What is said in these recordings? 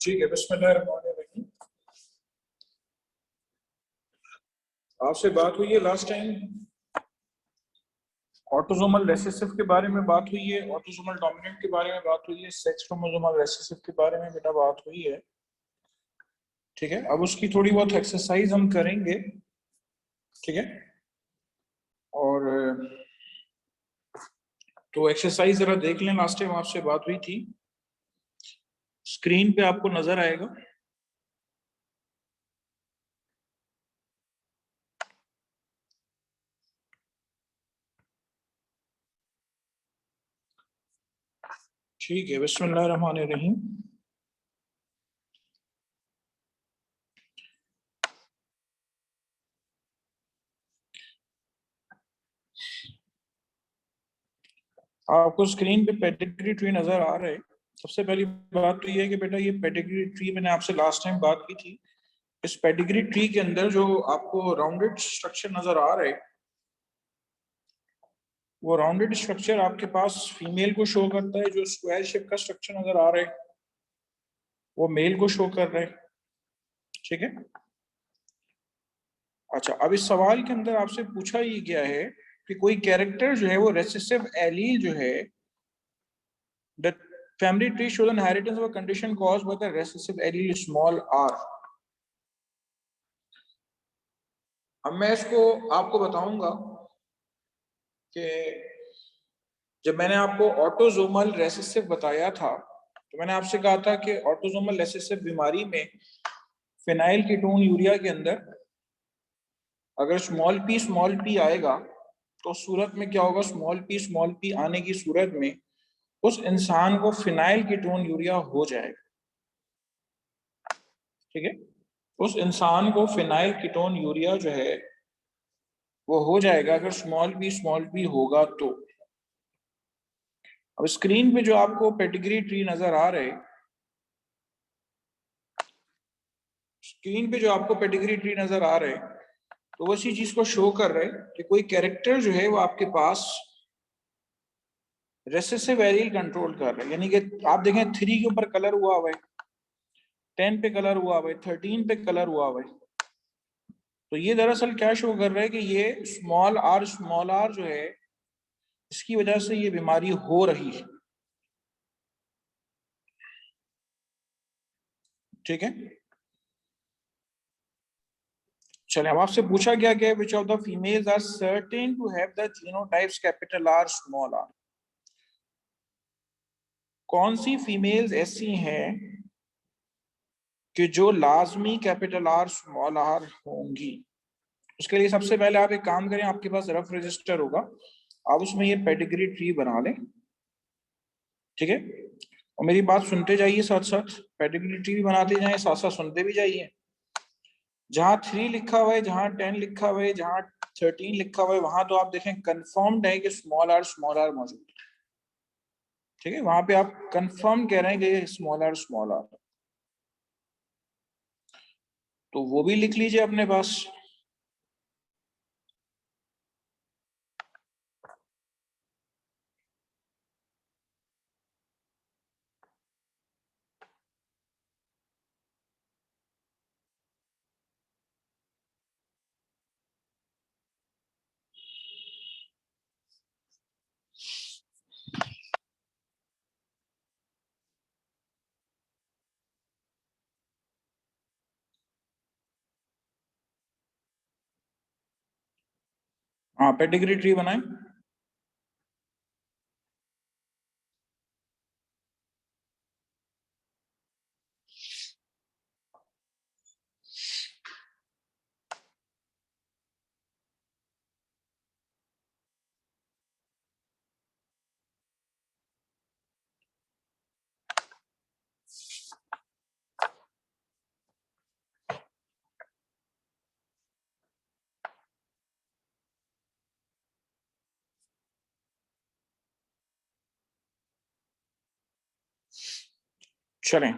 ठीक है, बिस्मिल्लाहिर्रहमानिर्रहीम। आपसे बात हुई है लास्ट टाइम, ऑटोसोमल रिसेसिव के बारे में बात हुई है, ऑटोसोमल डोमिनेंट के बारे में बात हुई है, सेक्स क्रोमोसोमल रिसेसिव के बारे में बेटा बात हुई है। ठीक है, अब उसकी थोड़ी बहुत एक्सरसाइज हम करेंगे। ठीक है, और तो एक्सरसाइज जरा देख लें, लास्ट टाइम आपसे बात हुई थी, स्क्रीन पे आपको नजर आएगा। ठीक है, बिस्मिल्लाहिर्रहमानिर्रहीम। आपको स्क्रीन पे पेडिग्री ट्री नजर आ रहा है। सबसे पहली बात तो ये है कि बेटा ये पेडिग्री ट्री मैंने आपसे लास्ट टाइम बात की थी। इस पेडिग्री ट्री के अंदर जो आपको राउंडेड स्ट्रक्चर नजर आ रहा है, वो राउंडेड स्ट्रक्चर आपके पास फीमेल को शो करता है। जो स्क्वायर शेप का स्ट्रक्चर नजर आ रहा है वो मेल को शो कर रहा है। ठीक है, अच्छा, अब इस सवाल के अंदर आपसे पूछा ये गया है कि कोई कैरेक्टर जो है वो रेसेसिव एलील जो है, the family tree shows inheritance of a condition caused by the recessive allele small R. अब मैं इसको आपको बताऊंगा कि जब मैंने आपको ऑटोसोमल रेसेसिव बताया था तो मैंने आपसे कहा था कि ऑटोसोमल रेसेसिव बीमारी में फिनाइल कीटोन यूरिया के अंदर अगर स्मॉल पी आएगा तो सूरत में क्या होगा, स्मॉल पी आने की सूरत में उस इंसान को फिनाइल कीटोन यूरिया हो जाएगा। ठीक है, उस इंसान को फिनाइल कीटोन यूरिया जो है वो हो जाएगा अगर स्मॉल पी होगा तो। अब स्क्रीन पे जो आपको पेडिग्री ट्री नजर आ रहे, स्क्रीन पे जो आपको पेडिग्री ट्री नजर आ रहे तो वो इसी चीज को शो कर रहे कि कोई कैरेक्टर जो है वो आपके पास रेसेसिव एलील कंट्रोल कर रहे हैं। यानी कि आप देखें 3 के ऊपर कलर हुआ हुआ है, 10 पे कलर हुआ हुआ है, 13 पे कलर हुआ हुआ है। तो ये दरअसल क्या शो कर रहा है कि ये स्मॉल आर जो है इसकी वजह से ये बीमारी हो रही है। ठीक है, चले, अब आपसे पूछा गया कि which of the females are certain to have the genotypes capital R small R. कौन सी फीमेल्स ऐसी हैं कि जो लाजमी कैपिटल आर स्मॉल आर होंगी। उसके लिए सबसे पहले आप एक काम करें, आपके पास रफ रजिस्टर होगा, आप उसमें ये पेडिग्री ट्री बना लें। ठीक है, और मेरी बात सुनते जाइए, साथ साथ पेडिग्री ट्री भी बनाते जाएं, साथ साथ सुनते भी जाइए। जहां 3 लिखा हुआ है, जहां 10 लिखा हुआ है, जहां 13 लिखा हुआ है, वहां तो आप देखें कंफर्म्ड है कि स्मॉल आर मौजूद है। ठीक है, वहां पे आप कंफर्म कह रहे हैं कि स्मॉल आर, तो वो भी लिख लीजिए अपने पास। हाँ, पेडिग्री ट्री बनाएं। चलें,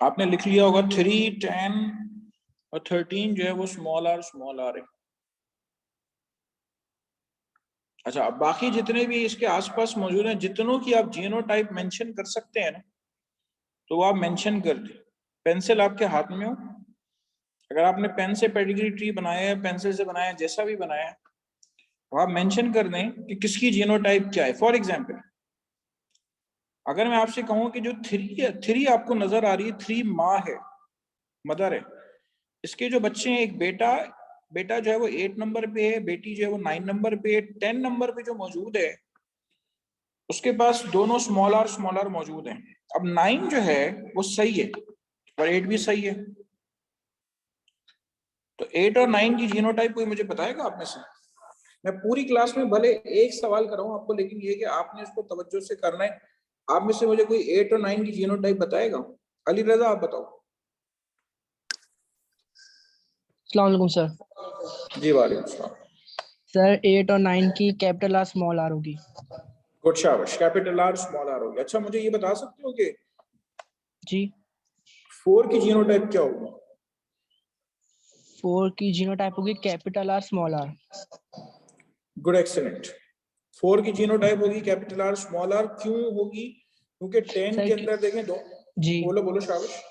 आपने लिख लिया होगा 3, 10 और 13 जो है वो स्मॉल आर है। अच्छा, अब बाकी जितने भी इसके आसपास मौजूद हैं, जितनों की आप जीनोटाइप मेंशन कर सकते हैं ना, तो वो आप मेंशन कर दें। पेंसिल आपके हाथ में हो, अगर आपने पेन से पेडिग्री ट्री बनाया है, पेंसिल से बनाया है, जैसा भी बनाया है, तो आप मेंशन कर दें कि किसकी जीनोटाइप क्या है। फॉर एग्जाम्पल, अगर मैं आपसे कहूं कि जो थ्री आपको नजर आ रही है, थ्री माँ है, मदर है, इसके जो बच्चे हैं, एक बेटा बेटा जो है वो 8 नंबर पे है, बेटी जो है वो 9 नंबर पे है, 10 नंबर पे जो मौजूद है उसके पास दोनों स्मॉल आर मौजूद हैं। अब 9 जो है वो सही है और 8 भी सही है, तो 8 और 9 की जीनोटाइप कोई मुझे बताएगा आप में से? मैं पूरी क्लास में भले एक सवाल कर रहा हूं आपको, लेकिन ये कि आपने उसको तवज्जो से करना है। आप में से मुझे कोई 8 और 9 की जीनोटाइप बताएगा? अली रजा, आप बताओ। अस्सलाम वालेकुम सर। जी वालेकुम सलाम। सर 8 और 9 की कैपिटल आर स्मॉल आर होगी। गुड, शाबाश, कैपिटल आर स्मॉल आर होगी। अच्छा, मुझे ये बता सकते हो कि जी। 4 की जीनोटाइप क्या होगी? 4 की जीनोटाइप होगी capital R small R. Good, excellent. 4 की जीनोटाइप होगी कैपिटल आर स्मॉल आर। क्यों होगी? क्योंकि 10 सर के अंदर देखें दो। जी बोलो बोलो, शाबाश।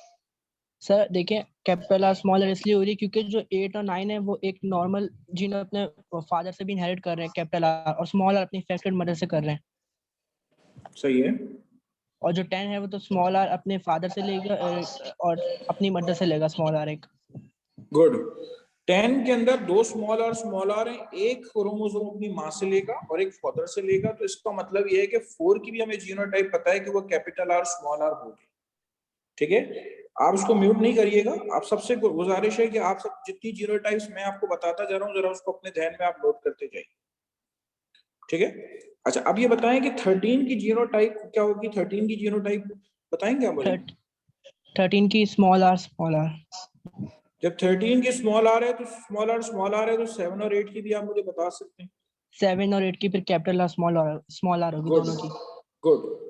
सर, देखिए कैपिटल आर स्मॉल आर इसलिए हो रही है क्योंकि जो 8 और 9 है वो एक नॉर्मल जीन अपने फादर से भी इनहेरिट कर रहे हैं कैपिटल आर, और स्मॉल आर अपनी इफेक्टेड मदर से कर रहे हैं। सही है। और जो 10 है वो तो स्मॉल आर अपने फादर से लेगा और अपनी मदर से लेगा स्मॉल आर एक। गुड। 10 के अंदर दो स्मॉल आर हैं, एक क्रोमोसोम अपनी माँ से लेगा और एक फादर से लेगा, तो इसका मतलब ये है कि 4 की भी हमें जीनोटाइप पता है कि वो कैपिटल आर स्मॉल आर होगी। ठीक है, आप उसको म्यूट नहीं करिएगा। आप सबसे गुजारिश है कि आप सब जितनी जीनोटाइप्स मैं आपको बताता जा रहा हूँ, जरा उसको अपने ध्यान में आप नोट करते जाइए। ठीक है। अच्छा, अब ये बताएं कि 13 की जीनोटाइप क्या होगी? 13 की जीनोटाइप बताएंगे आप मुझे? 13 की स्मॉल आर। जब 13 की स्मॉल आर है तो स्मॉल आर है, तो 7 और 8 की भी आप मुझे बता सकते हैं? 7 और 8 की फिर कैपिटल आर स्मॉल आर होगी गुड, दोनों की। गुड।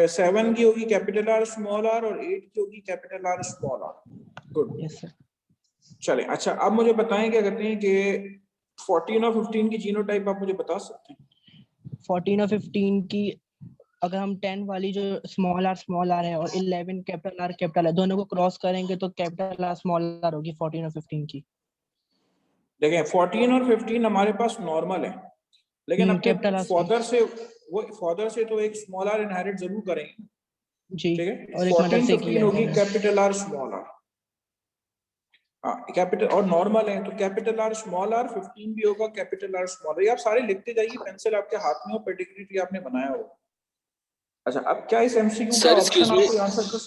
7 की होगी कैपिटल आर स्मॉल आर और 8 की होगी capital R small R. Good. Yes sir. चले, अच्छा, अब मुझे बताएं क्या कहते हैं कि 14 और 15 की जीनोटाइप आप मुझे बता सकते हैं? 14 और 15 की अगर हम 10 वाली जो स्मॉल आर है और 11 कैपिटल है, दोनों को क्रॉस करेंगे तो कैपिटल आर स्मॉल आर होगी 14 और 15 की। देखें, 14 और 15 हमारे पास नॉर्मल है, लेकिन अपने कैपिटल आर फादर से, वो फादर से तो एक स्मॉल आर इनहेरिट जरूर करेंगे। जी, ठीक है, और एक मदर 14 से 15 किया होगी है। Capital R small R. हाँ, कैपिटल और नॉर्मल है तो कैपिटल आर स्मॉल आर। 15 भी होगा कैपिटल आर स्मॉल आर। ये आप सारे लिखते जाइए, पेंसिल आपके हाथ में हो, पेडिग्री ट्री आपने बनाया हो। अच्छा, अब क्या इस एमसीक्यू का सर ऑप्शन एक्सक्यूज मी, आपको आंसर कर?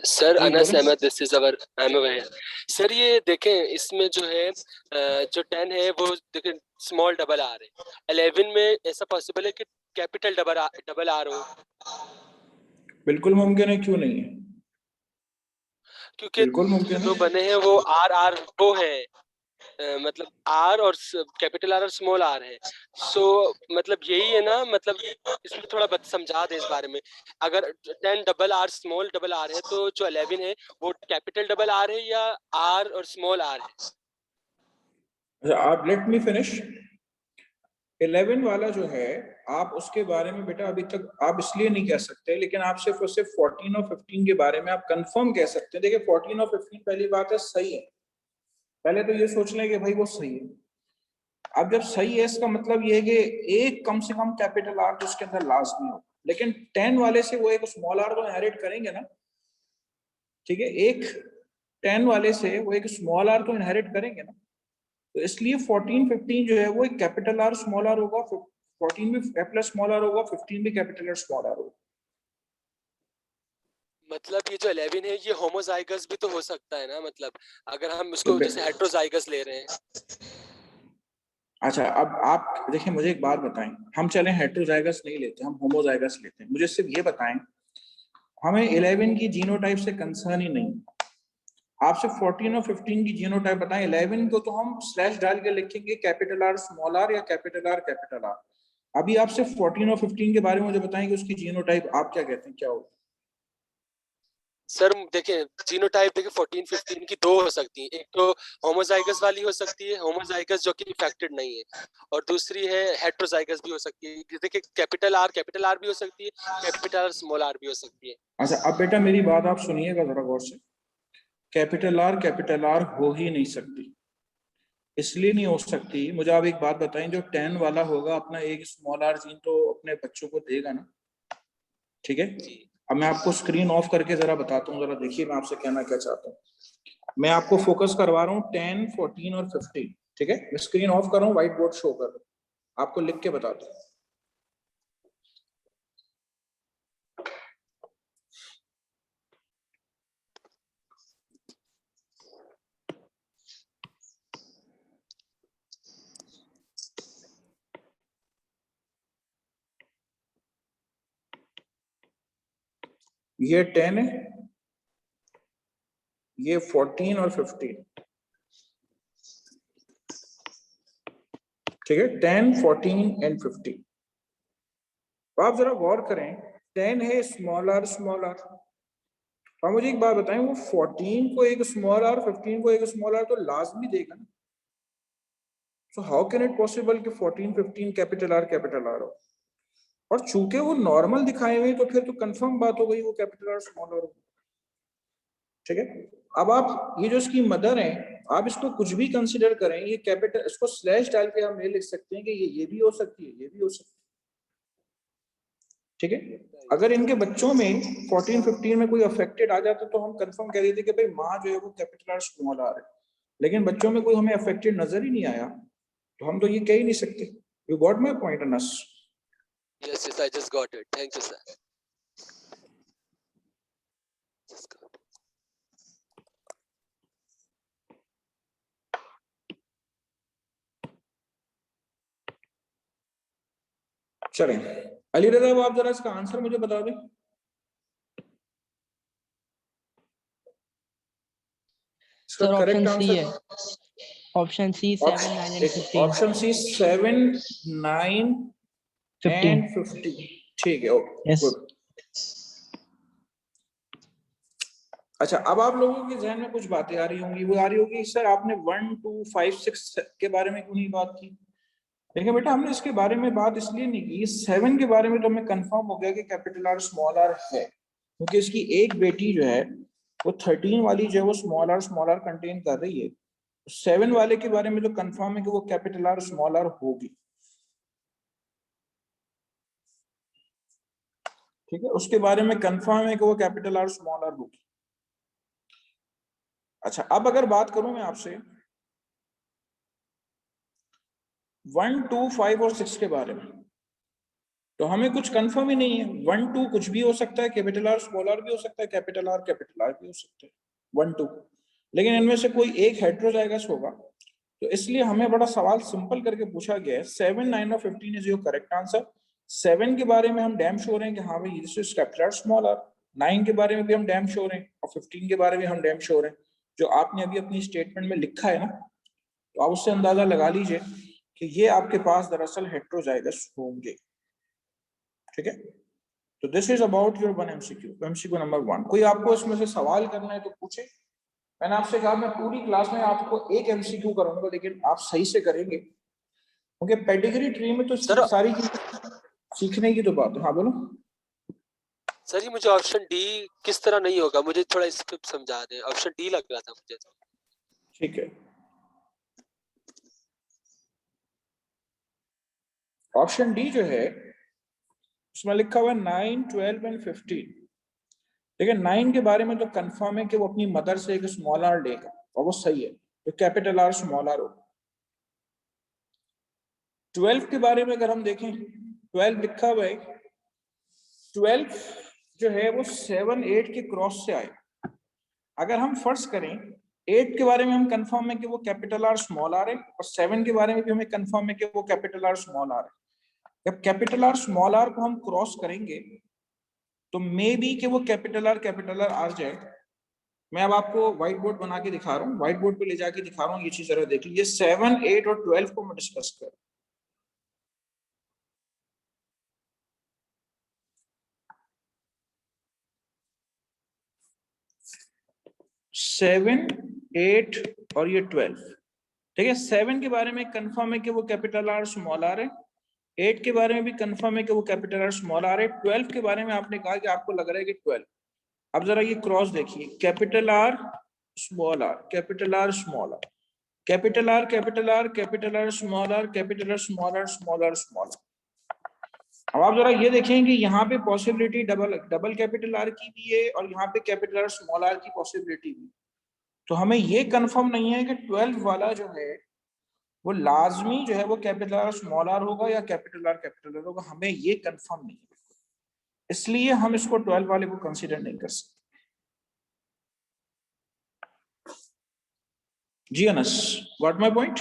सर जी अनस बोले। Ahmad, this is our Ahmad भैया। सर ये देखें, इसमें जो है जो 10 है वो देखें स्मॉल डबल आर है। 11 में ऐसा पॉसिबल है कि कैपिटल डबल आर हो? बिल्कुल मुमकिन है, क्यों नहीं है? क्योंकि बिल्कुल मुमकिन जो है। बने हैं वो आर आर वो है, मतलब आर और कैपिटल आर और स्मॉल आर है। सो मतलब यही है ना, मतलब इसमें थोड़ा समझा दे इस बारे में। अगर 10 double R small double R है तो जो 11 है वो कैपिटल डबल आर है या आर और स्मॉल आर है? अच्छा, आप लेट मी फिनिश। 11 वाला जो है, आप उसके बारे में बेटा अभी तक आप इसलिए नहीं कह सकते, लेकिन आप सिर्फ और सिर्फ 14 और 15 के बारे में आप कंफर्म कह सकते हैं। देखिए, 14 और 15 पहली बात है सही है, पहले तो ये सोच लें कि भाई वो सही है। अब जब सही है, इसका मतलब ये है कि एक कम से कम कैपिटल आर तो उसके अंदर लाजमी हो, लेकिन 10 वाले से वो एक स्मॉल आर तो इनहेरिट करेंगे ना। ठीक है, एक 10 वाले से वो एक स्मॉल आर तो इनहेरिट करेंगे ना, तो इसलिए 14 15 जो है वो एक कैपिटल आर स्मॉल आर होगा। 14 भी कैपिटल स्मॉल आर होगा, 15 भी कैपिटल स्मॉल आर होगा। मतलब ये जो 11 है ये होमोजाइगस भी तो हो सकता है ना, मतलब अगर हम तो उसको जैसे हेट्रोजाइगस ले रहे हैं। अच्छा, अब आप देखिए, मुझे एक बात बताएं, हम चले हेट्रोजाइगस नहीं लेते, हम होमोजाइगस लेते हैं। मुझे सिर्फ ये बताएं, हमें 11 की जीनोटाइप से कंसर्न ही नहीं, आप सिर्फ 14 और 15 की जीनोटाइप बताएं। 11 को तो हम स्लैश डाल के लिखेंगे कैपिटल आर स्मॉल आर या कैपिटल आर कैपिटल आर। अभी आप सिर्फ 14 और 15 के बारे में मुझे बताएं कि उसकी जीनोटाइप आप क्या कहते हैं, क्या होगा? सर देखिए जीनोटाइप देखिए 14 15 की दो हो सकती है, एक तो होमोजाइगस वाली हो सकती है, होमोजाइगस जो कि इफेक्टेड नहीं है, और दूसरी है हेट्रोजाइगस भी हो सकती है। देखिए कैपिटल आर भी हो सकती है, कैपिटल आर स्मॉल आर भी हो सकती है। अच्छा अब बेटा मेरी बात आप सुनिएगा जरा गौर से, कैपिटल आर हो ही नहीं सकती। इसलिए नहीं हो सकती, मुझे आप एक बात बताएं, जो 10 वाला होगा अपना एक स्मॉल आर जीन तो अपने बच्चों को देगा ना, ठीक है। अब मैं आपको स्क्रीन ऑफ करके जरा बताता हूँ, जरा देखिए मैं आपसे कहना क्या चाहता हूँ। मैं आपको फोकस करवा रहा हूँ 10, 14 और 15, ठीक है। मैं स्क्रीन ऑफ कर रहा हूँ, व्हाइट बोर्ड शो कर रहा हूँ, आपको लिख के बताता हूँ। ये 10 है, ये 14 और 15, ठीक है। 10, 14 एंड 15। तो आप जरा गौर करें, 10 है स्मॉल आर। तो मुझे एक बात बताएं, वो 14 को एक स्मॉल आर, 15 को एक स्मॉल आर तो लाजमी देगा ना। So how can it possible कि 14, 15 कैपिटल आर हो? और चूंकि वो नॉर्मल दिखाए हुए तो फिर तो कंफर्म बात हो गई वो कैपिटल आर स्मॉल आर, ठीक है। अब आप ये जो इसकी मदर है, आप इसको कुछ भी कंसिडर करें, ये कैपिटल, इसको स्लैश डाल के हम ये लिख सकते हैं कि ये भी हो सकती है, ये भी हो सकती है, ठीक है। अगर इनके बच्चों में 14, 15 में कोई अफेक्टेड आ जाता तो हम कंफर्म कह देते कि भाई माँ जो है वो कैपिटल आर स्मॉल आर है, लेकिन बच्चों में कोई हमें अफेक्टेड नजर ही नहीं आया, तो हम तो ये कह ही नहीं सकते। You got my point Anas? Yes, I just got it. Thank you, sir. चलें, अली रजा आप जरा इसका आंसर मुझे बता दें। Sir correct option C answer है, option C 7, 9 and 15। Option C 7, 9 and 15। 15, ठीक है, ओके यस। गुड। अच्छा अब आप लोगों के जहन में कुछ बातें आ रही होंगी, वो आ रही होगी सर आपने 1, 2, 5, 6 के बारे में क्यों नहीं बात की? देखिए बेटा हमने इसके बारे में बात इसलिए नहीं की, 7 के बारे में तो हमें कंफर्म हो गया कि कैपिटल आर स्मॉल आर है, क्योंकि इसकी एक बेटी जो है वो 13 वाली जो है वो स्मॉल आर कंटेन कर रही है। 7 वाले के बारे में तो कंफर्म है कि वो कैपिटल आर स्मॉल आर होगी, ठीक है। उसके बारे में कंफर्म है कि वो कैपिटल आर स्मॉल आर होगी। अच्छा अब अगर बात करूं मैं आपसे 1, 2, 5 और 6 के बारे में, तो हमें कुछ कंफर्म ही नहीं है। 1, 2 कुछ भी हो सकता है, कैपिटल आर स्मॉल आर भी हो सकता है, कैपिटल आर भी हो सकता है, 1, 2, लेकिन इनमें से कोई एक हेटेरोजाइगस होगा। तो इसलिए हमें बड़ा सवाल सिंपल करके पूछा गया है, 7, 9 और 15 इज योर करेक्ट आंसर। 7 के बारे में हम डैम श्योर हैं कि हाँ भाई this is capital R small R. 9 के बारे में भी हम डैम श्योर हैं, और 15 के बारे में हम डैम श्योर हैं। जो आपने अभी अपनी स्टेटमेंट में लिखा है ना, तो आप उससे अंदाजा लगा लीजिए कि ये आपके पास दरअसल हेटेरोजाइगस होंगे, ठीक है। तो this is about your 1 MCQ, MCQ number 1। कोई आपको इसमें से सवाल करना है तो पूछे। मैंने आपसे कहा मैं पूरी क्लास में आपको एक एमसीक्यू करूंगा, लेकिन आप सही से करेंगे, क्योंकि पेडिग्री ट्री में तो सर सारी चीजें सीखने की तो बात है। हाँ बोलो सर, ये मुझे ऑप्शन डी किस तरह नहीं होगा, मुझे थोड़ा इस पे समझा दें। ऑप्शन डी लग रहा था मुझे। ठीक है, ऑप्शन डी जो है उसमें लिखा हुआ है 9, 12 एंड 15। देखिए 9 के बारे में तो कंफर्म है कि वो अपनी मदर से एक स्मॉल आर लेगा, और वो सही है, तो कैपिटल आर स्मॉल आर होगा। 12 के बारे में अगर हम देखें, 12 लिखा हुआ है, 12 जो है वो 7, 8 के क्रॉस से आए। अगर हम फर्ज करें 8 के बारे में हम कंफर्म है कि वो कैपिटल आर स्मॉल आर है, और 7 के बारे में भी हमें कंफर्म है कि वो कैपिटल आर स्मॉल आर है। जब कैपिटल आर स्मॉल आर को हम क्रॉस करेंगे तो मे बी कि वो कैपिटल आर आ जाए। मैं अब आपको व्हाइट बोर्ड बना के दिखा रहा हूँ, व्हाइट बोर्ड पे ले जाके दिखा रहा हूँ, ये चीज जरा देख लीजिए। 7, 8 और 12 को मैं डिस्कस कर, 7, 8 और ये 12। ठीक है, 7 के बारे में कंफर्म है कि वो कैपिटल आर स्मॉल आर है, 8 के बारे में भी कंफर्म है कि वो कैपिटल आर स्मॉल आर है, 12 के बारे में आपने कहा कि आपको लग रहा है कि 12। अब जरा ये क्रॉस देखिए, capital R small R, capital R small R, capital R capital R capital R small R, capital R small R small R small R. अब आप जरा ये देखें कि यहाँ पे पॉसिबिलिटी डबल कैपिटल आर की भी है और यहाँ पे कैपिटल आर स्मॉल आर की पॉसिबिलिटी भी। तो हमें ये कंफर्म नहीं है कि 12 वाला जो है वो लाजमी जो है वो कैपिटल आर स्मॉल आर होगा या कैपिटल आर होगा, हमें ये कंफर्म नहीं है, इसलिए हम इसको 12 वाले को कंसीडर नहीं कर सकते। जी अनस, गॉट माय पॉइंट?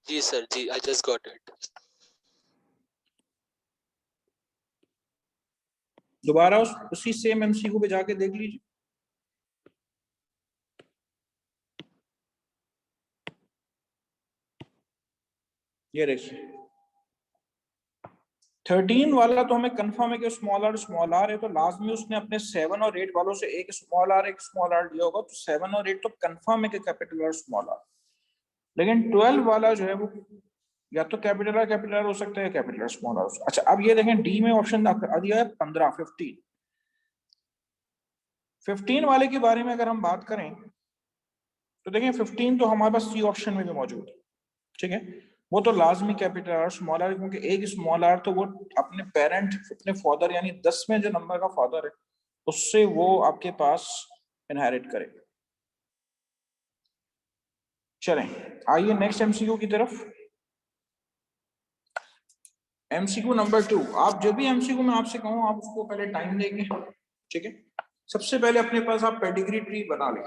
जी सर, जी, आई जस्ट गॉट इट। दोबारा उसी सेम एमसीक्यू पे जाके देख लीजिए। ये देखिए 13 वाला तो हमें कंफर्म है कि स्मॉल आर है, तो लाजमी उसने अपने 7 और 8 वालों से एक स्मॉल आर लिया होगा, तो 7 और 8 तो कंफर्म है कि कैपिटल आर स्मॉल आर। लेकिन 12 वाला जो है वो या तो कैपिटल आर हो सकता है, कैपिटल आर स्मॉल आर। अच्छा, अब ये देखें डी में ऑप्शन दिया है 15, 15 वाले के बारे में अगर हम बात करें तो देखें 15 तो हमारे पास सी ऑप्शन में भी मौजूद है। ठीक है, वो तो लाजमी कैपिटल आर स्मॉल आर, क्योंकि एक स्मॉल आर तो वो अपने पेरेंट, अपने फादर यानी 10 में जो नंबर का फादर है उससे वो आपके पास इनहेरिट करे। चलें आइए नेक्स्ट एमसीक्यू की तरफ। MCQ number 2। आप जब भी एमसीक्यू में आपसे कहूं आप उसको पहले टाइम देंगे। ठीक है, सबसे पहले अपने पास आप पेडिग्री ट्री बना लें,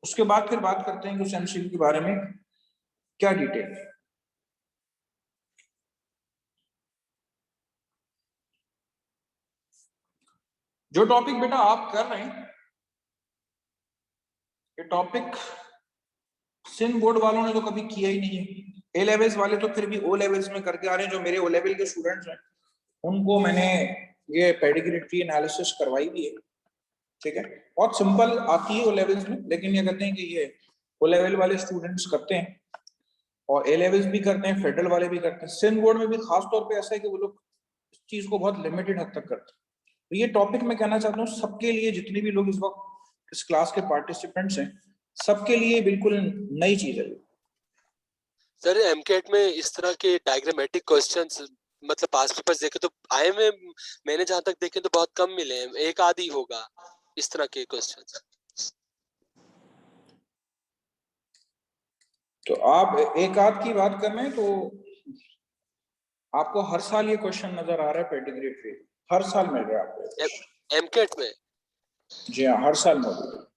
उसके बाद फिर बात करते हैं कि उस एमसीक्यू के बारे में क्या डिटेल। जो टॉपिक बेटा आप कर रहे हैं ये टॉपिक सिंध बोर्ड वालों ने तो कभी किया ही नहीं है। ए लेवल्स वाले तो फिर भी ओ लेवल्स में करके आ रहे हैं। जो मेरे ओ लेवल के स्टूडेंट्स हैं उनको मैंने ये पेडिग्री ट्री एनालिसिस करवाई भी है। ठीक है, बहुत सिंपल आती है ओ लेवल्स में, लेकिन ये कहते हैं कि ये ओ लेवल वाले स्टूडेंट्स करते हैं और ए लेवल्स भी करते हैं, फेडरल वाले भी करते हैं। सिंध बोर्ड में भी खास तौर पे ऐसा है कि वो लोग इस चीज को बहुत लिमिटेड हद तक करते हैं। तो ये टॉपिक मैं कहना चाहता हूँ सबके लिए, जितने भी लोग इस वक्त इस क्लास के पार्टिसिपेंट्स हैं सबके लिए बिल्कुल नई चीज है। सर एमकेट में इस तरह के डायग्रामेटिक क्वेश्चंस मतलब पास पेपर्स देखे तो आए में मैंने जहां तक देखे तो बहुत कम मिले हैं, एक आधी होगा इस तरह के क्वेश्चंस। तो आप एक आध की बात कर रहे हैं तो आपको हर साल ये क्वेश्चन नजर आ रहा है पेडिग्री ट्री, हर साल मिल रहा है आपको एमकेट में। जी हाँ, हर साल मौजूद है।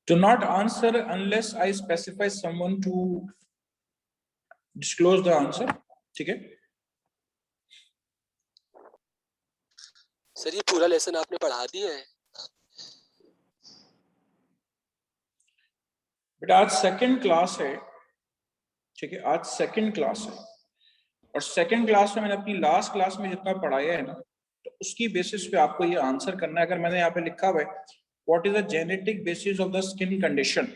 Do not answer unless I specify someone to disclose the answer. ठीक है, सर ये पूरा लेसन आपने पढ़ा दिया है? बेटा आज सेकंड क्लास है। ठीक है, आज सेकंड क्लास है और सेकंड क्लास में मैंने अपनी लास्ट क्लास में जितना पढ़ाया है ना, तो उसकी बेसिस पे आपको ये आंसर करना है। अगर मैंने यहाँ पे लिखा हुआ है what is the genetic basis of the skin condition,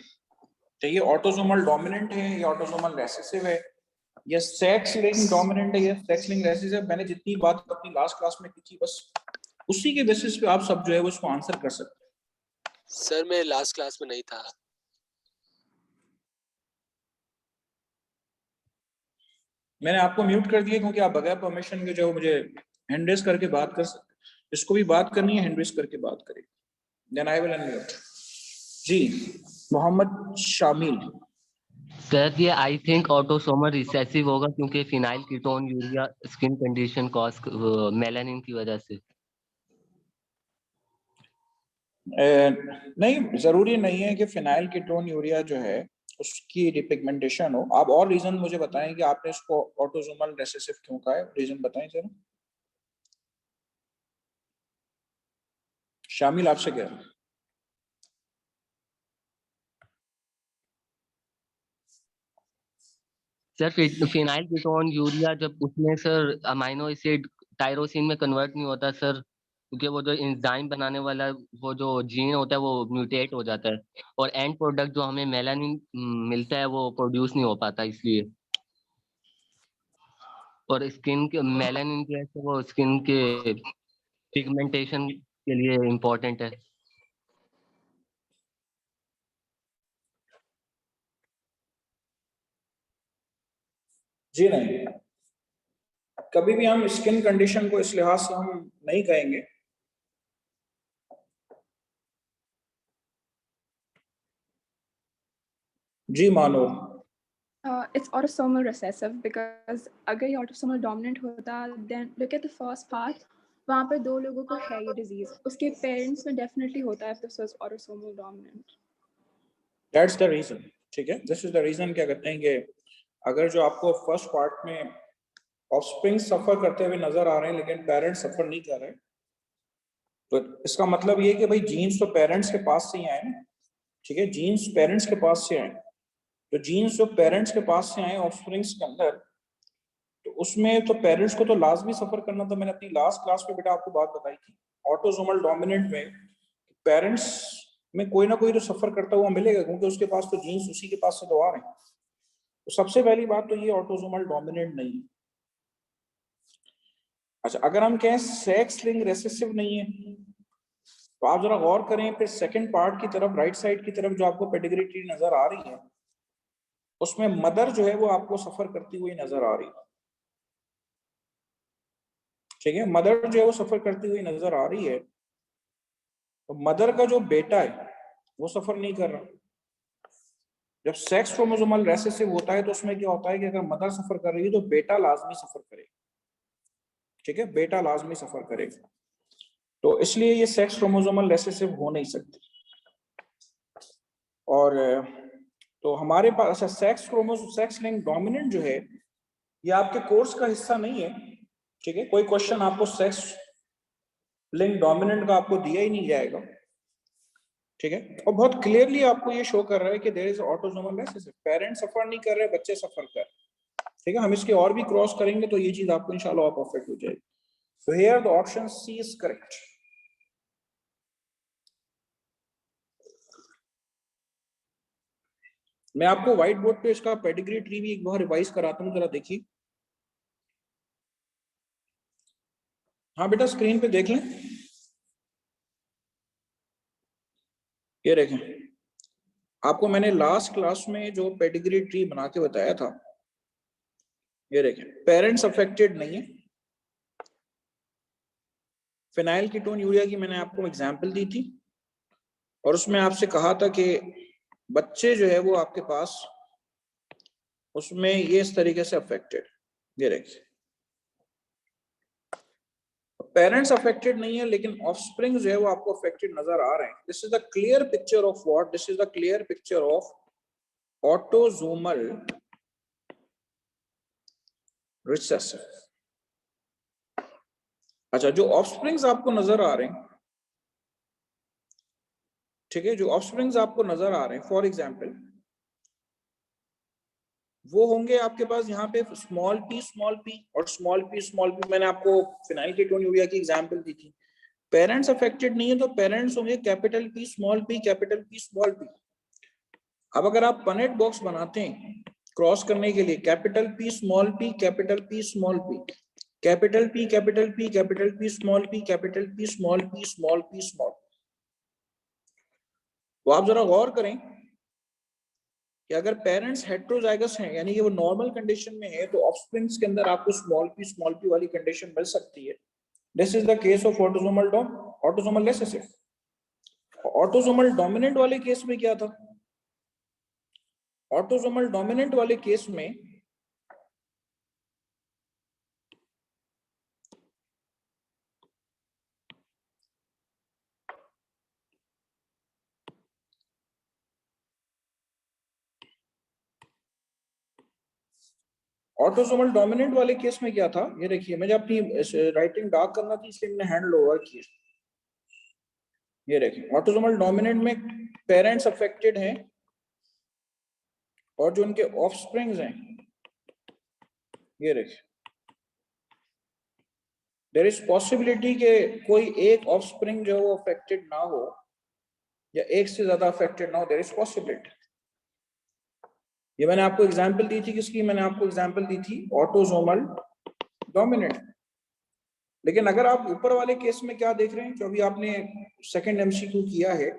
तो ये ऑटोसोमल डोमिनेंट है या ऑटोसोमल रिसेसिव है या सेक्स लिंक्ड डोमिनेंट है या सेक्स लिंक्ड रिसेसिव है, मैंने जितनी बात अपनी लास्ट क्लास में की थी बस उसी के बेसिस पे आप सब जो है वो उसको आंसर कर सकते हैं। सर मैं लास्ट क्लास में नहीं था। मैंने आपको म्यूट कर दिया क्योंकि आप बगैर परमिशन के जो मुझे हैंड रेज करके बात कर सकते, जिसको भी बात करनी है हैंड रेज करके बात करें। Then I will unmute. जी मोहम्मद शामिल। सर ये आई थिंक ऑटोसोमल रिसेसिव होगा क्योंकि phenylketonuria skin condition cause melanin की वजह से। नहीं, जरूरी नहीं है कि फिनाइल कीटोन यूरिया जो है उसकी रिपिगमेंटेशन हो। आप और रीजन मुझे बताएं कि आपने इसको ऑटोसोमल रिसेसिव क्यों कहा है, रीजन बताएं जरा। शामिल आपसे कह रहा हूं। सर फिनाइल कीटोन यूरिया जब उसमें सर अमाइनो एसिड टायरोसिन में कन्वर्ट नहीं होता सर, क्योंकि वो जो एंजाइम बनाने वाला वो जो जीन होता है वो म्यूटेट हो जाता है, और एंड प्रोडक्ट जो हमें मेलानिन मिलता है वो प्रोड्यूस नहीं हो पाता इसलिए। और स्किन के मेलानिन जो है वो स्किन के पिगमेंटेशन के लिए इम्पोर्टेंट है। जी नहीं, कभी भी हम स्किन कंडीशन को इस लिहाज से हम नहीं कहेंगे। जी मानो, It's autosomal recessive because अगर ये autosomal dominant होता then look at the first part, वहाँ पे 2 लोगों को है ये disease, उसके parents में definitely होता है if this was autosomal dominant. That's the reason. ठीक है, दिस इज द रीजन। क्या कहते हैं कि अगर जो आपको फर्स्ट पार्ट में ऑफस्प्रिंग सफर करते हुए नजर आ रहे हैं लेकिन पेरेंट्स सफर नहीं कर रहे, तो इसका मतलब ये कि भाई जीन्स तो पेरेंट्स के पास से ही आए ना। ठीक है, जीन्स पेरेंट्स के पास से आए, तो जीन्स जो पेरेंट्स के पास से आए ऑफस्प्रिंग्स के अंदर, तो उसमें तो पेरेंट्स को तो लाजमी सफर करना था। मैंने अपनी लास्ट क्लास में बेटा आपको बात बताई थी, ऑटोसोमल डोमिनेंट में पेरेंट्स में कोई ना कोई तो सफर करता हुआ मिलेगा, क्योंकि उसके पास तो जीन्स उसी के पास से तो आ रहे हैं। तो सबसे पहली बात तो ये ऑटोसोमल डोमिनेंट नहीं है। अच्छा, अगर हम कहें सेक्स लिंक रेसेसिव नहीं है, तो आप जरा गौर करें फिर सेकंड पार्ट की तरफ, राइट साइड की तरफ जो आपको पेडिग्री ट्री नजर आ रही है, उसमें मदर जो है वो आपको सफर करती हुई नजर आ रही है। ठीक है, मदर जो है वो सफर करती हुई नजर आ रही है, तो मदर का जो बेटा है वो सफर नहीं कर रहा। जब सेक्स क्रोमोसोमल रेसेसिव होता है तो उसमें क्या होता है कि अगर मदर सफर कर रही है तो बेटा लाजमी सफर करेगा। ठीक है, बेटा लाजमी सफर करेगा, तो इसलिए ये सेक्स क्रोमोसोमल रेसेसिव हो नहीं सकती। और तो हमारे पास सेक्स लिंक डोमिनेंट जो है ये आपके कोर्स का हिस्सा नहीं है। ठीक है, कोई क्वेश्चन आपको सेक्स लिंक डोमिनेंट का आपको दिया ही नहीं जाएगा। ठीक है, और बहुत क्लियरली आपको ये शो कर रहा है कि there is autosomal recessive, parents suffer नहीं कर रहे, बच्चे सफर कर रहे। ठीक है, हम इसके और भी क्रॉस करेंगे तो ये चीज आपको इंशाल्लाह परफेक्ट हो जाएगी। So here the option C is correct. मैं आपको व्हाइट बोर्ड पे इसका पेडिग्री ट्री भी एक बार रिवाइज कराता हूँ, जरा देखिए। हाँ बेटा, स्क्रीन पे देख लें, ये देखें। आपको मैंने लास्ट क्लास में जो पेडिग्री ट्री बना के बताया था, ये देखें, पेरेंट्स अफेक्टेड नहीं है। फिनाइल कीटोन यूरिया की मैंने आपको एग्जांपल दी थी, और उसमें आपसे कहा था कि बच्चे जो है वो आपके पास उसमें ये इस तरीके से अफेक्टेड, ये देखिए, पेरेंट्स अफेक्टेड नहीं है लेकिन ऑफस्प्रिंग जो है वो आपको अफेक्टेड नजर आ रहे हैं। This is the clear picture of what, this is the clear picture of autosomal recessive. अच्छा, जो ऑफस्प्रिंग्स आपको नजर आ रहे हैं, ठीक है, जो ऑफस्प्रिंग्स आपको नजर आ रहे हैं, फॉर एग्जांपल वो होंगे आपके पास यहाँ पे स्मॉल पी और स्मॉल पी। मैंने आपको फिनाइल कीटोन यूरिया की एग्जांपल दी थी। पेरेंट्स अफेक्टेड नहीं है तो पेरेंट्स होंगे capital P small P, capital P small P. अब अगर आप पनेट बॉक्स बनाते हैं क्रॉस करने के लिए, capital P small P, capital P small P, capital P, capital P, capital P small P, capital P small P, small P small, तो आप जरा गौर करें कि अगर पेरेंट्स हेटेरोजाइगस हैं, यानी कि वो नॉर्मल कंडीशन में है, तो ऑफस्प्रिंग्स के अंदर आपको स्मॉल पी वाली कंडीशन मिल सकती है। This is the case of autosomal recessive. Autosomal dominant वाले केस में क्या था? ऑटोसोमल डोमिनेंट वाले केस में ऑटोसोमल डोमिनेंट वाले केस में क्या था, ये देखिए मुझे अपनी राइटिंग डार्क करना थी इसलिए मैंने हैंड लोअर किया। ये देखिए ऑटोसोमल डोमिनेंट में पेरेंट्स अफेक्टेड हैं और जो उनके ऑफस्प्रिंग्स हैं, ये देखिए देयर इज पॉसिबिलिटी के कोई एक ऑफस्प्रिंग जो है वो अफेक्टेड ना हो या एक से ज्यादा अफेक्टेड ना हो, देयर इज पॉसिबिलिटी। ये मैंने आपको एग्जांपल दी थी किसकी, मैंने आपको एग्जांपल दी थी ऑटोसोमल डोमिनेंट। लेकिन अगर आप ऊपर वाले केस में क्या देख रहे हैं, जो अभी आपने सेकंड एमसीक्यू किया है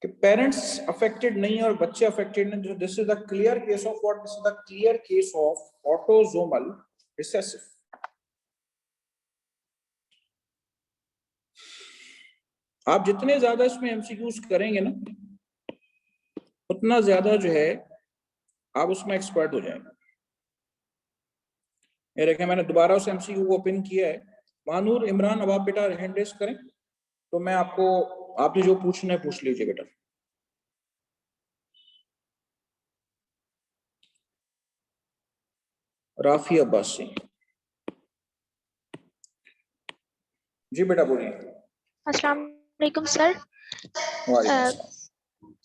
कि पेरेंट्स अफेक्टेड नहीं है और बच्चे अफेक्टेड नहीं, this is the clear case of what, this is the clear case of autosomal recessive. आप जितने ज्यादा इसमें एमसीक्यूज करेंगे ना उतना ज्यादा जो है आप उसमें एक्सपर्ट हो जाएंगे। ये देखें मैंने दोबारा उस एमसीक्यू को ओपन किया है। मानूर इमरान, अब आप बेटा हैंड रेस करें तो मैं आपको, आपने जो पूछना है पूछ लीजिए बेटा। राफी अब्बासी जी बेटा बोलिए। अस्सलाम वालेकुम सर।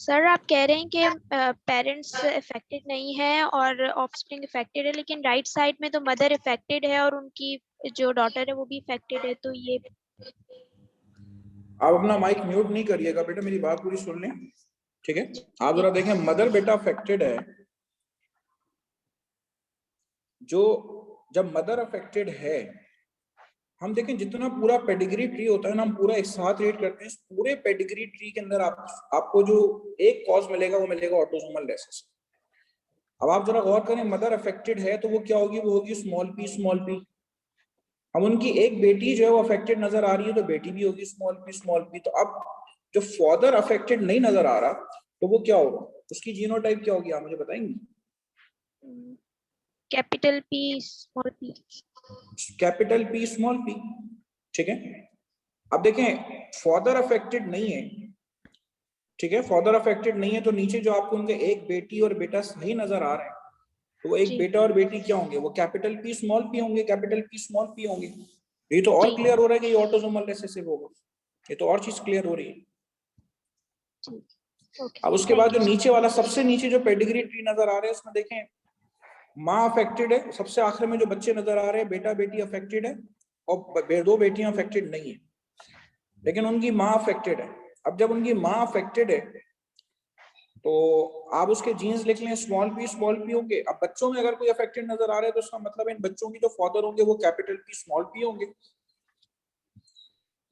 सर आप कह रहे हैं कि पेरेंट्स इफेक्टेड नहीं है और ऑफस्प्रिंग इफेक्टेड है, लेकिन राइट साइड में तो मदर इफेक्टेड है और उनकी जो डॉटर है वो भी इफेक्टेड है, तो ये आप अपना माइक म्यूट नहीं करिएगा बेटा, मेरी बात पूरी सुन लें, ठीक है। आप जरा देखें मदर बेटा अफेक्टेड है, जो जब मदर अफेक्टेड है हम देखें जितना पूरा पेडिग्री ट्री होता है ना, हम पूरा एक साथ रीड करते हैं, इस पूरे पेडिग्री ट्री के अंदर आपको जो एक कॉज मिलेगा वो मिलेगा ऑटोसोमल रिसेसिव। अब आप जरा गौर करें, मदर अफेक्टेड है तो वो क्या होगी, वो होगी स्मॉल पी स्मॉल पी। अब उनकी एक बेटी जो है वो अफेक्टेड नजर आ रही है तो बेटी भी होगी स्मॉल पी स्मॉल पी। तो अब जो फादर अफेक्टेड नहीं नजर आ रहा तो वो क्या होगा, उसकी जीनोटाइप क्या होगी, आप मुझे बताएंगे? Capital P small P. Capital P small P, ठीक है। अब देखें फादर अफेक्टेड नहीं है, ठीक है, फादर अफेक्टेड नहीं है तो नीचे जो आपको उनके एक बेटी और बेटा सही नजर आ रहे हैं तो वो एक बेटा और बेटी क्या होंगे, वो कैपिटल पी स्मॉल पी होंगे, कैपिटल पी स्मॉल पी होंगे। ये तो और क्लियर हो रहा है कि ये ऑटोसोमल रिसेसिव होगा, ये तो और चीज क्लियर हो रही है। अब उसके बाद जो नीचे वाला सबसे नीचे जो पेडिग्री ट्री नजर आ रहे हैं उसमें देखें माँ अफेक्टेड है, सबसे आखिर में जो बच्चे नजर आ रहे हैं बेटा बेटी अफेक्टेड है और दो बेटियां अफेक्टेड नहीं है लेकिन उनकी माँ अफेक्टेड है। अब जब उनकी माँ अफेक्टेड है तो आप उसके जीन्स लिख लें स्मॉल पी होंगे। अब बच्चों में अगर कोई अफेक्टेड नजर आ रहा है तो उसका मतलब इन बच्चों की जो फादर होंगे वो कैपिटल पी स्मॉल पी होंगे,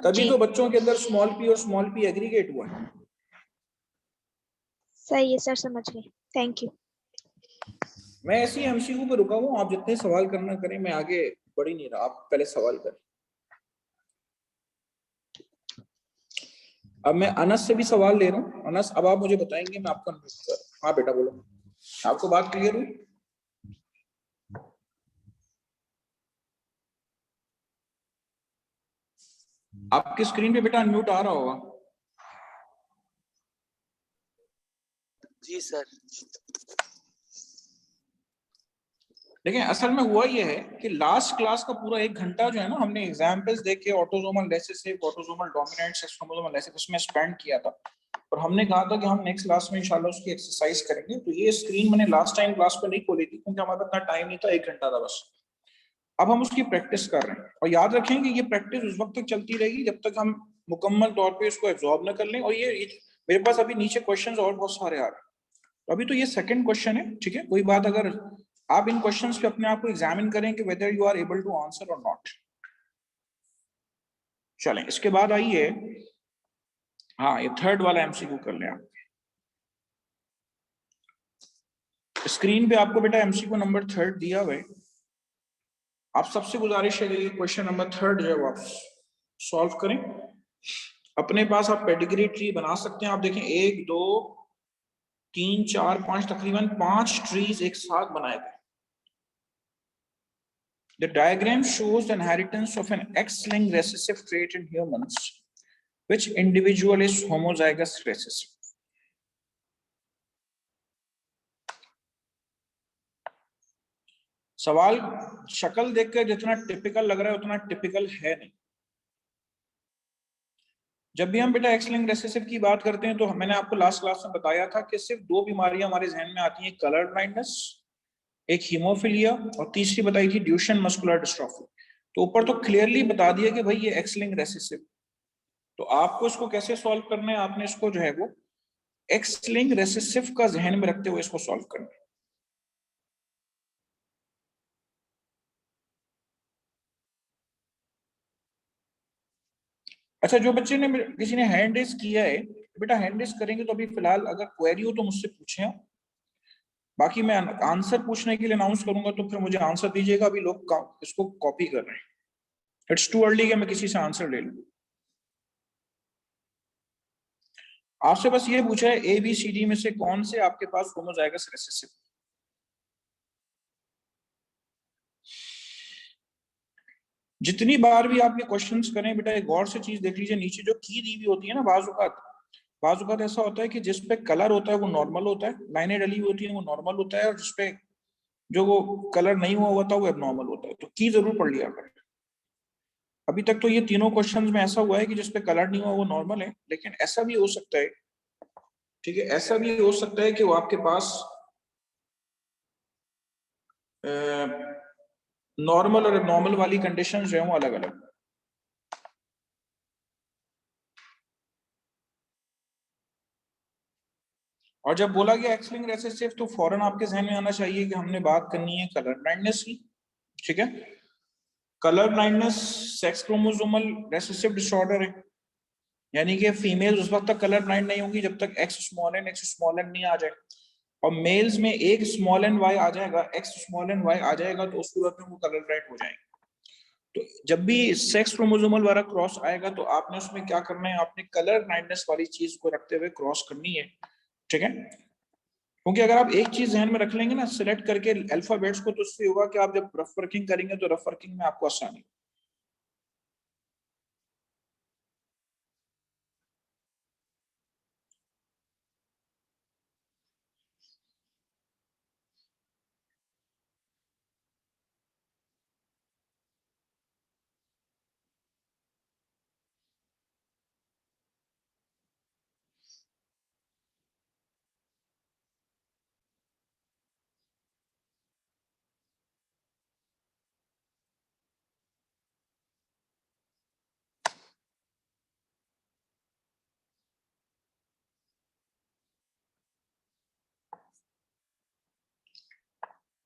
तभी तो बच्चों के अंदर स्मॉल पी एग्रीगेट हुआ है। सही है सर, समझ गए, थैंक यू। मैं ऐसी एमसीक्यू पे रुका हूँ, आप जितने सवाल करना करें, मैं आगे बढ़ ही नहीं रहा, आप पहले सवाल करें। अब मैं अनस से भी सवाल ले रहा हूँ। अनस अब आप मुझे बताएंगे, मैं आपको अनम्यूट कर। हाँ बेटा बोलो, आपको बात क्लियर हुई? आपकी स्क्रीन पे बेटा अनम्यूट आ रहा होगा। जी सर। देखिए असल में हुआ ये है कि लास्ट क्लास का पूरा 1 घंटा जो है ना हमने एग्जाम्पल्स देके autosomal recessive, autosomal dominant, chromosomal recessive उसमें स्पेंड किया था और हमने कहा था कि हम नेक्स्ट क्लास में इंशाल्लाह उसकी एक्सरसाइज करेंगे। तो ये स्क्रीन मैंने लास्ट टाइम क्लास पे नहीं खोली थी क्योंकि हमारा इतना टाइम नहीं था, 1 घंटा था बस। अब हम उसकी प्रैक्टिस कर रहे हैं और याद रखें कि ये प्रैक्टिस उस वक्त तक चलती रहेगी जब तक हम मुकम्मल तौर पर इसको एब्जॉर्ब न कर लें। और ये मेरे पास अभी नीचे क्वेश्चन और बहुत सारे आ रहे हैं। अभी तो ये सेकंड क्वेश्चन है, ठीक है। कोई बात, अगर आप इन क्वेश्चंस पे अपने आप को एग्जामिन करें कि whether you are able to answer और नॉट। चलें इसके बाद आइए, हाँ ये थर्ड वाला एमसीक्यू कर लें आप। स्क्रीन पे आपको बेटा एमसीक्यू नंबर 3 दिया हुआ है। आप सबसे गुजारिश है कि क्वेश्चन नंबर 3 जो है वो आप सॉल्व करें। अपने पास आप पेडिग्री ट्री बना सकते हैं। आप देखें 1 2 3 4 5 तकरीबन 5 ट्रीज एक साथ बनाए गए। The diagram shows the inheritance of an X-linked recessive trait in humans. Which individual is homozygous recessive? सवाल शक्ल देखकर जितना टिपिकल लग रहा है उतना टिपिकल है नहीं। जब भी हम बेटा एक्स लिंक्ड रिसेसिव की बात करते हैं तो मैंने आपको लास्ट क्लास में बताया था कि सिर्फ दो बीमारियां हमारे जहन में आती हैं, कलर ब्लाइंडनेस, एक हीमोफीलिया, और तीसरी बताई थी ड्यूशेन मस्कुलर डिस्ट्रॉफी। तो ऊपर तो क्लियरली बता दिया कि भाई ये एक्स लिंक्ड रिसेसिव। तो आपको इसको कैसे सॉल्व करना है, आपने इसको जो है वो एक्स लिंक्ड रिसेसिव का जहन में रखते हुए इसको सॉल्व करना है। अच्छा, जो बच्चे ने किसी ने हैंड रेज किया है बेटा, हैंड रेज करेंगे तो अभी फिलहाल अगर क्वेरी हो तो मुझसे पूछें, बाकी मैं आंसर पूछने के लिए अनाउंस करूंगा तो फिर मुझे आंसर दीजिएगा। अभी लोग इसको कॉपी कर रहे हैं, इट्स टू अर्ली कि मैं किसी से आंसर ले लूं। आपसे बस ये पूछा है ए बी सी डी में से कौन से आपके पास होमोजाइगस रिसेसिव। जितनी बार भी आप ये क्वेश्चंस करें बेटा, एक गौर से चीज देख लीजिए, नीचे जो की दी हुई होती है ना, बाजुकात ऐसा होता है कि जिस पे कलर होता है वो नॉर्मल होता है, लाइनें डली हुई होती है वो नॉर्मल होता है, और जिस पे जो वो कलर नहीं हुआ होता वो एबनॉर्मल होता है। तो की जरूर पढ़ लिया करें। अभी तक तो ये तीनों क्वेश्चंस में ऐसा हुआ है कि जिस पे कलर नहीं हुआ वो नॉर्मल है, लेकिन ऐसा भी हो सकता है, ठीक है, ऐसा भी हो सकता है कि वो आपके पास नॉर्मल और एबनॉर्मल वाली कंडीशंस जो है वो अलग अलग। और जब बोला गया एक्स लिंक्ड रिसेसिव तो फौरन आपके जहन में आना चाहिए कि हमने बात करनी है कलर ब्लाइंडनेस की, ठीक है। Colour blindness sex chromosomal recessive disorder है, यानी कि फीमेल उस वक्त तक कलर ब्लाइंड नहीं होंगी जब तक एक्स स्मॉल एन नहीं आ जाए, और मेल्स में एक स्मॉल एन वाई आ जाएगा, एक्स स्मॉल एन वाई आ जाएगा, तो उस सूरत में वो कलर ब्लाइंड हो जाएंगे। तो जब भी सेक्स क्रोमोसोमल वाला क्रॉस आएगा तो आपने उसमें क्या करना है, आपने कलर ब्लाइंडनेस वाली चीज को रखते हुए क्रॉस करनी है, ठीक है। क्योंकि अगर आप एक चीज ध्यान में रख लेंगे ना सिलेक्ट करके अल्फाबेट्स को, तो उससे होगा कि आप जब रफ वर्किंग करेंगे तो रफ वर्किंग में आपको आसानी।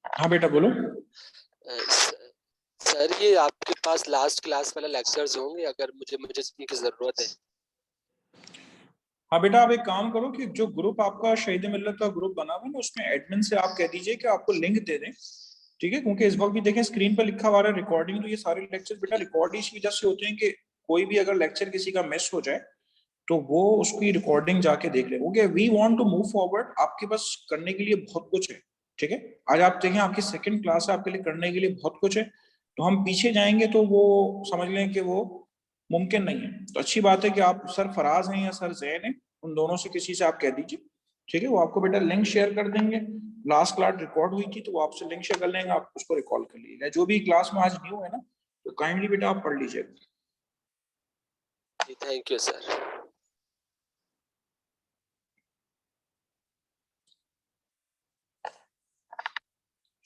हाँ बेटा बोलो। सर ये आपके पास लास्ट क्लास वाला लेक्चर्स होंगे अगर मुझे उनकी जरूरत है। हाँ बेटा, आप एक काम करो कि जो ग्रुप आपका शहीद मिल्लत का ग्रुप बना हुआ है ना, उसमें एडमिन से आप कह दीजिए कि आपको लिंक दे दें, ठीक है। क्योंकि इस वक्त भी देखें स्क्रीन पर लिखा हुआ है रिकॉर्डिंग, तो ये सारे लेक्चर बेटा रिकॉर्ड इस वजह से होते हैं कि कोई भी अगर लेक्चर किसी का मिस हो जाए तो वो उसकी रिकॉर्डिंग जाके देख ले। Okay, we want to move forward, आपके पास करने के लिए बहुत कुछ है, ठीक है। आज आप देखें आपकी सेकंड क्लास है, आपके लिए करने के लिए बहुत कुछ है, तो हम पीछे जाएंगे तो वो समझ लें कि वो मुमकिन नहीं है। तो अच्छी बात है कि आप सर फराज हैं या सर जैन हैं, उन दोनों से किसी से आप कह दीजिए, ठीक है। वो आपको बेटा लिंक शेयर कर देंगे, लास्ट क्लास रिकॉर्ड हुई थी तो वो आपसे लिंक शेयर कर लेंगे, आप उसको रिकॉल कर लीजिएगा। जो भी क्लास में आज न्यू है ना, तो काइंडली बेटा आप पढ़ लीजिएगा। Thank you sir.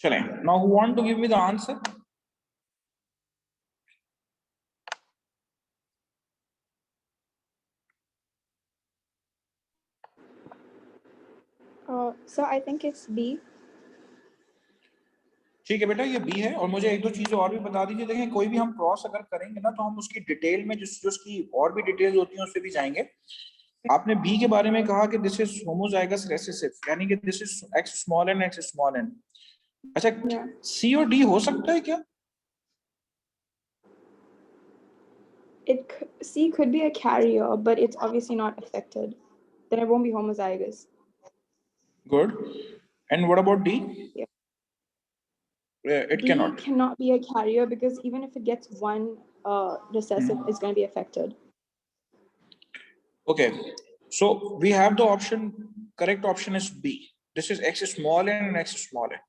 चलें, now who want to give me the answer? So I think it's B. ठीक है बेटा, ये बी है। और मुझे एक दो चीजें और भी बता दीजिए। देखें कोई भी हम क्रॉस अगर करेंगे ना तो हम उसकी डिटेल में जो उसकी और भी डिटेल्स होती हैं उससे भी जाएंगे। आपने बी के बारे में कहा कि दिस इज होमोजाइगस रिसेसिव, यानी कि this is X small N X small N. अच्छा, सी और डी हो सकता है क्या? C could be a carrier, but it's obviously not affected. Then it won't be homozygous. Good. And what about D? Yeah. It D cannot be a carrier because even if it gets one recessive, it's going to be affected. Okay, so we have the option, correct option is B. This is X small n and X small n.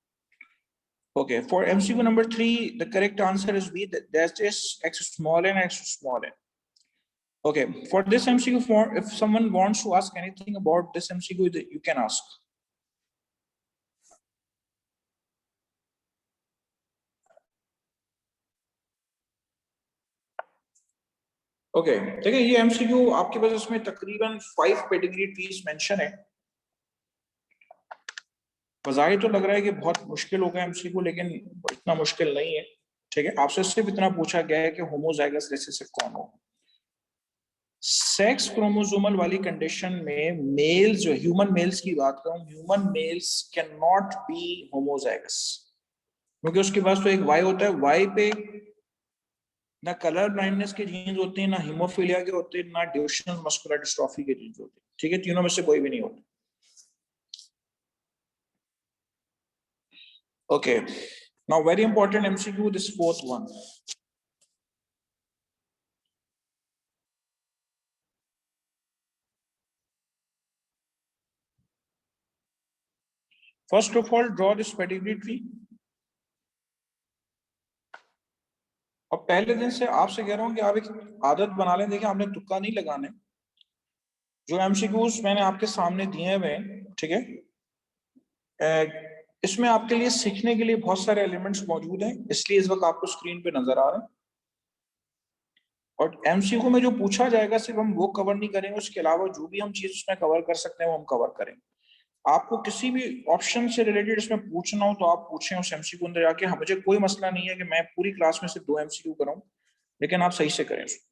Okay, for MCQ number 3, the correct answer is B. That is x small n, x small n. Okay, for this MCQ, if someone wants to ask anything about this MCQ, you can ask. Okay देखिए ये MCQ आपके पास इसमें तकरीबन 5 pedigree trees mention है। बजाय तो लग रहा है कि बहुत मुश्किल होगा एमसीक्यू, लेकिन इतना मुश्किल नहीं है। ठीक है, आपसे सिर्फ इतना पूछा गया है कि होमोजाइगस रिसेसिव कौन हो। सेक्स क्रोमोसोमल वाली कंडीशन में मेल्स, जो ह्यूमन मेल्स की बात करूं, human mails can not be homozygous, क्योंकि उसके पास तो एक वाई होता है। वाई पे ना कलर ब्लाइंडनेस के जीन्स होते हैं, ना हीमोफीलिया के होते हैं, ना ड्यूशनल मस्कुलर डिस्ट्रॉफी के जीन्स होते हैं। ठीक है, तीनों में से कोई भी नहीं होता। Okay, now very important MCQ, this fourth one. First of all, draw this pedigree tree. और पहले दिन से आपसे कह रहा हूं कि आप एक आदत बना लें। देखिए, आपने तुक्का नहीं लगाने। जो MCQs मैंने आपके सामने दिए हुए हैं, ठीक है, इसमें आपके लिए सीखने के लिए बहुत सारे एलिमेंट्स मौजूद हैं, इसलिए इस वक्त आपको स्क्रीन पे नजर आ रहे हैं। और MCQ में जो पूछा जाएगा सिर्फ हम वो कवर नहीं करेंगे, उसके अलावा जो भी हम चीज उसमें कवर कर सकते हैं वो हम कवर करेंगे। आपको किसी भी ऑप्शन से रिलेटेड इसमें पूछना हो तो आप पूछें उस एमसीक्यू अंदर जाके। हाँ, मुझे कोई मसला नहीं है कि मैं पूरी क्लास में सिर्फ 2 एमसीक्यू कराऊं, लेकिन आप सही से करें उसको।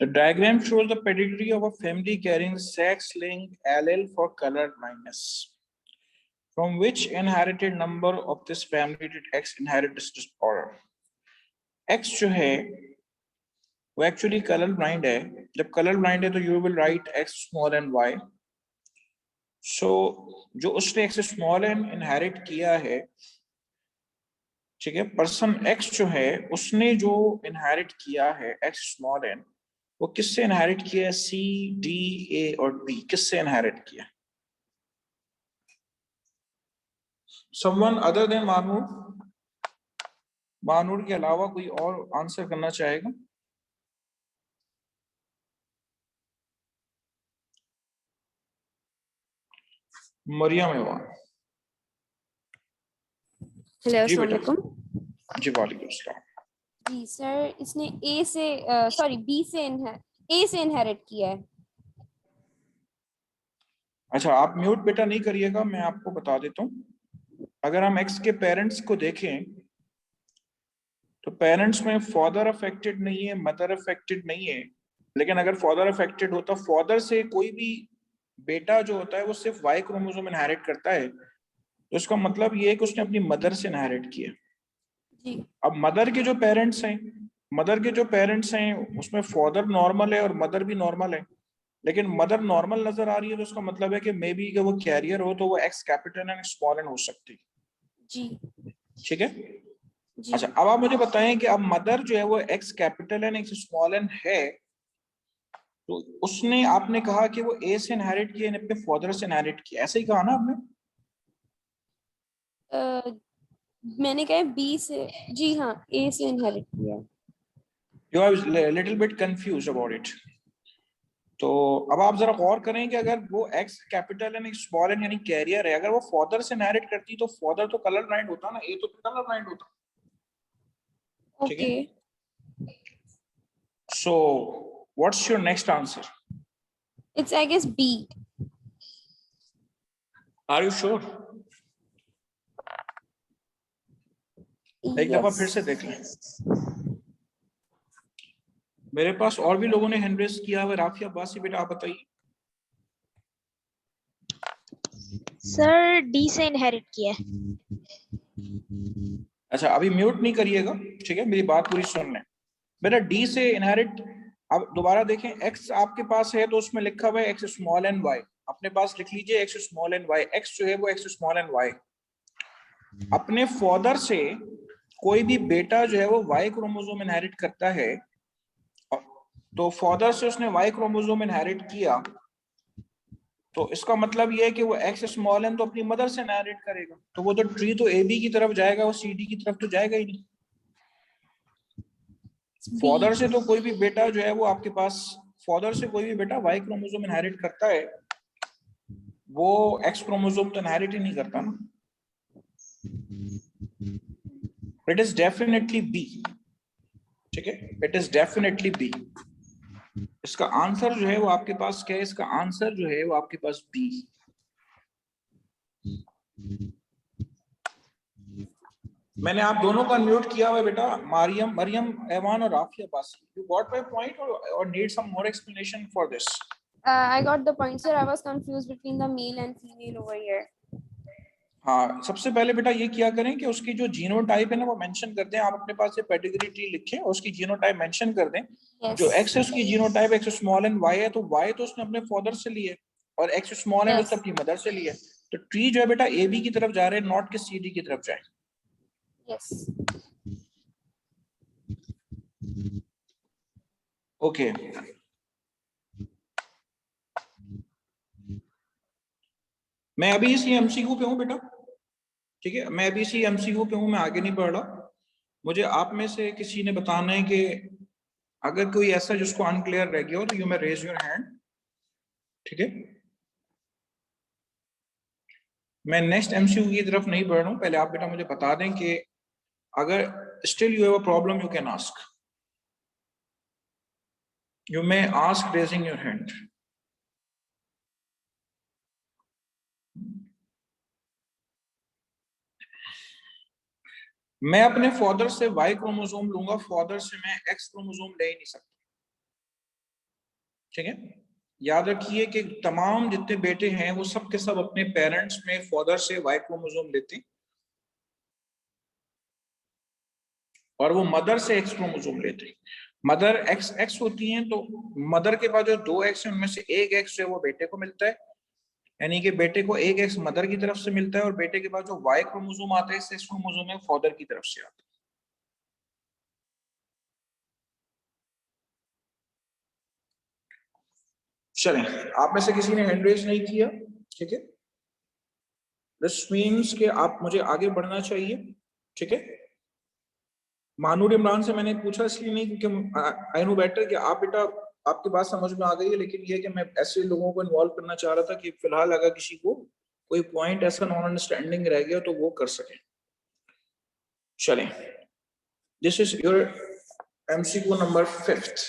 The diagram shows the pedigree of a family carrying sex-linked allele for color blindness. From which inherited number of this family did X inherit this disorder? X जो है वो एक्चुअली कलर ब्लाइंड है। जब कलर ब्लाइंड है तो you will write X small n Y। So जो उसने X small N inherit किया है, ठीक है, पर्सन X जो है उसने जो इनहेरिट किया है X स्मॉल एन, वो किससे इनहेरिट किया है? C, D, A और B किससे इनहेरिट किया? Someone other than Manur, Manur के अलावा कोई और आंसर करना चाहेगा? मरियम एवान। हेलो, जी अस्सलाम बेटा। वालेकुम। जी वालेकुम सलाम। जी सर, इसने ए से सॉरी बी से ए से इनहेरिट किया है। अच्छा, आप म्यूट बेटा नहीं करिएगा, मैं आपको बता देता हूँ। अगर हम एक्स के पेरेंट्स को देखें तो पेरेंट्स में फादर अफेक्टेड नहीं है, मदर अफेक्टेड नहीं है, लेकिन अगर फादर अफेक्टेड होता, फादर से कोई भी बेटा जो होता है वो सिर्फ वाई क्रोमोसोम इनहेरिट करता है, तो इसका मतलब ये है कि उसने अपनी मदर से इनहेरिट किया। जी। अब मदर के जो पेरेंट्स हैं उसमें फादर नॉर्मल है और मदर भी नॉर्मल है, लेकिन मदर नॉर्मल नजर आ रही है, तो उसका मतलब है कि मे बी वो कैरियर हो तो वो X capital and small n हो सकती है। जी। ठीक है। जी। अच्छा, अब आप मुझे बताएं कि अब मदर जो है वो X capital N X small n है, तो उसने, आपने कहा कि वो ए से इनहेरिट किया, अपने फादर से इनहेरिट किया, ऐसे ही कहा ना आपने? मैंने कहा बी से, जी हाँ, ए से इनहेरिट किया। You are little bit confuse about it. तो अब आप जरा गौर करें कि अगर वो X capital N small n यानी कैरियर है, अगर वो फादर से इनहेरिट करती तो फादर तो कलर ब्लाइंड होता ना, ए तो कलर ब्लाइंड होता। ठीक है। Okay, so what's your next answer? It's I guess B. Are you sure? एक दफा फिर से देख लें। मेरे पास और भी लोगों ने हैंड रेज किया हुआ। राफिया अब्बासी बेटा आप बताइए। सर डी से इनहेरिट किया है। अच्छा, अभी म्यूट नहीं करिएगा, ठीक है, मेरी बात पूरी सुन लें। बेटा डी से इनहेरिट, अब दोबारा देखें, एक्स आपके पास है तो उसमें लिखा हुआ है एक्स स्मॉल एन वाई, अपने पास लिख लीजिए X small n Y. X जो है वो एक्स स्मॉल एन वाई। अपने फादर से कोई भी बेटा जो है वो वाई क्रोमोसोम इनहेरिट करता है, तो फादर से उसने वाई क्रोमोसोम इनहेरिट किया, तो इसका मतलब ये है कि वो एक्स स्मॉल एन तो अपनी मदर से इनहेरिट करेगा, तो वो तो ट्री तो ए बी की तरफ जाएगा, वो सी डी की तरफ तो जाएगा ही नहीं। फादर से तो कोई भी बेटा जो है वो आपके पास, फादर से कोई भी बेटा वाई क्रोमोसोम इनहेरिट करता है, वो एक्स क्रोमोसोम तो इनहेरिट ही नहीं करता ना। It is definitely be. ठीक है, इट इज डेफिनेटली बी। इसका आंसर जो है वो आपके पास क्या है? इसका आंसर जो है वो आपके पास बी। मैंने आप दोनों का म्यूट किया हुआ है बेटा, मरियम एवान और Rafia Abbasi. You got my point और need some more explanation for this? I got the point, sir. I was confused between the male and female over here. हाँ, सबसे पहले बेटा ये किया करें कि उसकी जो जीनोटाइप है ना वो मेंशन कर दें। आप अपने पास ये पेडिग्री ट्री लिखें और उसकी जीनोटाइप मेंशन कर दें। Yes. जो एक्स है उसकी genotype X small n Y है, तो वाई तो उसने अपने फादर से लिए और एक्स स्मॉल एन उसने अपनी मदर से लिए, तो ट्री जो है बेटा ए बी की तरफ जा रहे हैं, नॉट के सी डी की तरफ जाए। Yes. ओके। मैं अभी इसी एमसीक्यू पे हूँ बेटा, ठीक है, मैं अभी इसी एमसीक्यू पे हूँ, मैं आगे नहीं बढ़ रहा। मुझे आप में से किसी ने बताना है कि अगर कोई ऐसा जिसको अनक्लियर रह गया हो तो you may raise your hand. ठीक है, मैं नेक्स्ट एमसीक्यू की तरफ नहीं बढ़ रहा हूँ, पहले आप बेटा मुझे बता दें कि अगर still you have a problem you can ask, you may ask raising your hand. मैं अपने फादर से वाई क्रोमोसोम लूंगा, फादर से मैं एक्स क्रोमोसोम ले ही नहीं सकता। ठीक है, याद रखिए कि तमाम जितने बेटे हैं वो सब के सब अपने पेरेंट्स में फादर से वाई क्रोमोसोम लेते और वो मदर से एक्स क्रोमोसोम लेते। मदर एक्स एक्स होती हैं, तो मदर के पास जो 2 एक्स है उनमें से एक एक्स है वो बेटे को मिलता है, यानी कि बेटे को एक एक्स मदर की तरफ से मिलता है, और बेटे के पास जो वाई क्रोमोसोम आता है सेक्स क्रोमोसोम है फादर की तरफ से आता है। चलें, आप में से किसी ने हैंड रेज नहीं किया, ठीक है, दिस मीन्स कि आप मुझे आगे बढ़ना चाहिए। ठीक है, मानूर इमरान से मैंने पूछा इसलिए नहीं क्योंकि आई नो बेटर कि आप बेटा आपकी बात समझ में आ गई है, लेकिन ये कि मैं ऐसे लोगों को इन्वॉल्व करना चाह रहा था कि फिलहाल अगर किसी को कोई पॉइंट ऐसा नॉन अंडरस्टैंडिंग रह गया तो वो कर सके। चलें, this is your MCQ number 5th।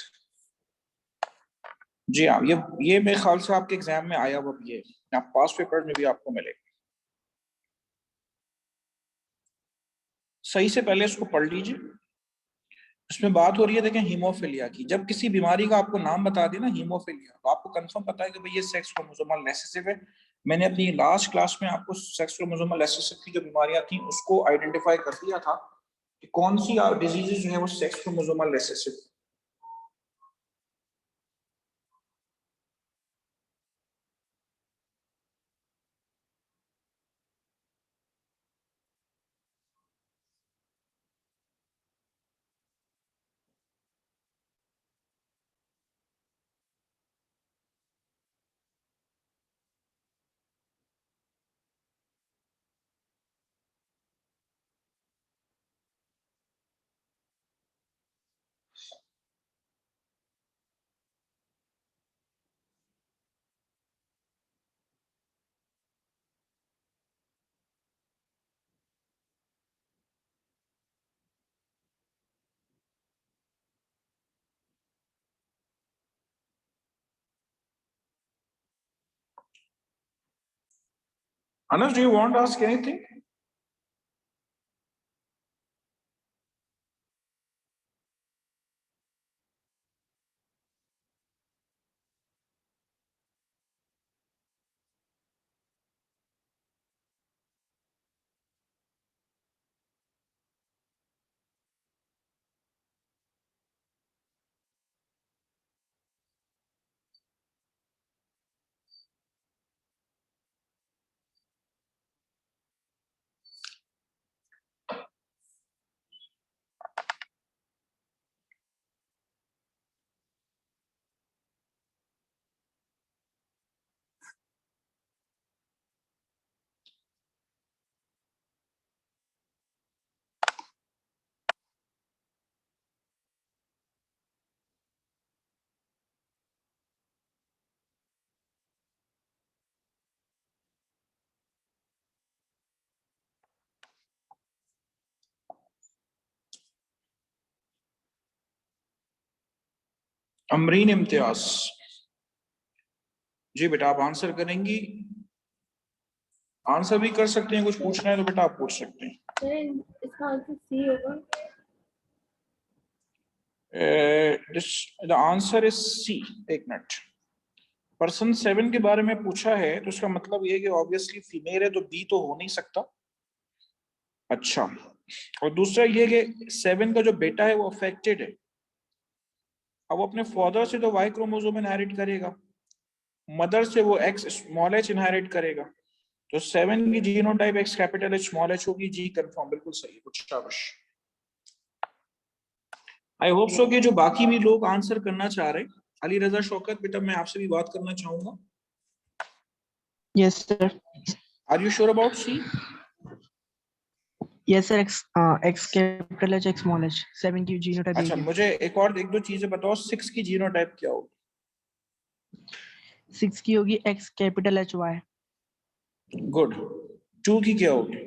जी हाँ, ये मेरे ख्याल से आपके एग्जाम में आया हुआ भी है, आप पास पेपर में भी आपको मिलेगा। सही से पहले इसको पढ़ लीजिए। इसमें बात हो रही है, देखें, हीमोफिलिया की। जब किसी बीमारी का आपको नाम बता दिया ना, हीमोफिलिया, तो आपको कंफर्म पता है कि भाई ये सेक्स क्रोमोसोमल रिसेसिव है। मैंने अपनी लास्ट क्लास में आपको सेक्स क्रोमोसोमल रिसेसिव की जो बीमारियां थी उसको आइडेंटिफाई कर दिया था कि कौन सी डिजीजेज जो है वो sex chromosomal recessive. Anas, do you want to ask anything? Amreen Imtiaz, जी बेटा आप आंसर करेंगी? आंसर भी कर सकते हैं, कुछ पूछना है तो बेटा आप पूछ सकते हैं। इसका आंसर सी होगा। The answer is C. एक मिनट, पर्सन 7 के बारे में पूछा है तो उसका मतलब ये कि ऑब्वियसली फीमेल है तो बी तो हो नहीं सकता। अच्छा, और दूसरा ये कि 7 का जो बेटा है वो अफेक्टेड है। अब वो अपने फादर से तो वाई क्रोमोसोम इनहेरिट करेगा, मदर से वो एक्स स्मॉल एच इनहेरिट करेगा, तो 7 की genotype x capital H small H होगी। जी कंफर्म, बिल्कुल सही, कुछ शाबाश। आई होप सो कि जो बाकी भी लोग आंसर करना चाह रहे हैं, अली रजा शौकत बेटा मैं आपसे भी बात करना चाहूंगा। Yes sir. Are you sure about C? Yes sir, X capital H X small h 7 की जीनोटाइप अच्छा, मुझे एक दो चीजें बताओ, 6 की जीनोटाइप क्या होगी? 6 की होगी X capital H Y. Good. 2 की क्या होगी?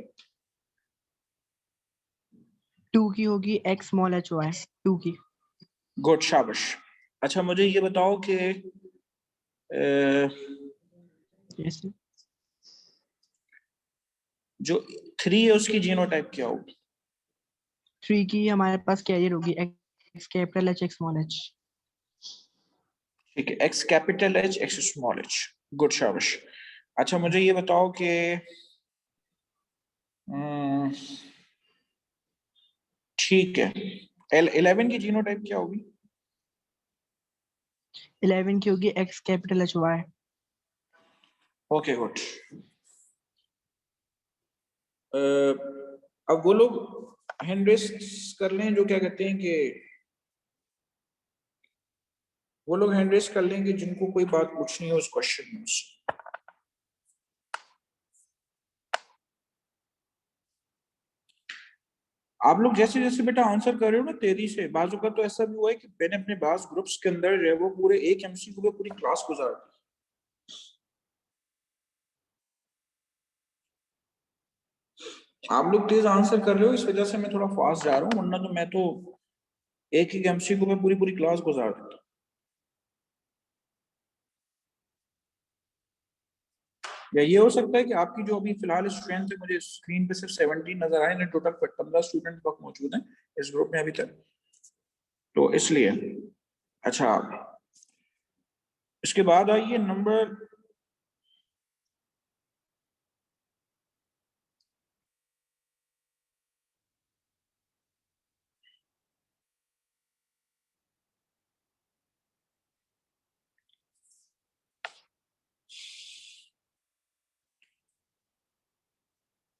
2 की होगी एक्स स्मॉल एच वाई 2 की। गुड, शाबाश। अच्छा मुझे ये बताओ कि यस सर। जो 3 है उसकी जीनोटाइप क्या होगी? 3 की हमारे पास कैरियर होगी X capital H X small H. ठीक है, x capital H X small H. Good, शाबाश। अच्छा मुझे ये बताओ कि ठीक है, 11 की जीनोटाइप क्या होगी? 11 की होगी X capital H Y. Okay, good. अब वो लोग हैंड रेस कर लें जो क्या कहते हैं कि वो लोग हैंड रेस कर लेंगे जिनको कोई बात पूछनी है उस क्वेश्चन में उससे। आप लोग जैसे जैसे बेटा आंसर कर रहे हो ना तेजी से, बाजू का तो ऐसा भी हुआ है कि मैंने अपने बाज ग्रुप्स के अंदर जो है वो पूरे एक MCQ पे पूरी क्लास गुजार दी। आप लोग तेज आंसर कर रहे हो, इस वजह से मैं थोड़ा फास्ट जा रहा हूँ, वरना तो मैं तो एक ही एमसीक्यू में पूरी पूरी क्लास गुजार देता। या ये हो सकता है कि आपकी जो अभी फिलहाल स्ट्रेंथ है, मुझे स्क्रीन पे सिर्फ 17 नजर आए, टोटल 15 स्टूडेंट वक्त मौजूद हैं इस ग्रुप में अभी तक, तो इसलिए। अच्छा, इसके बाद आइए number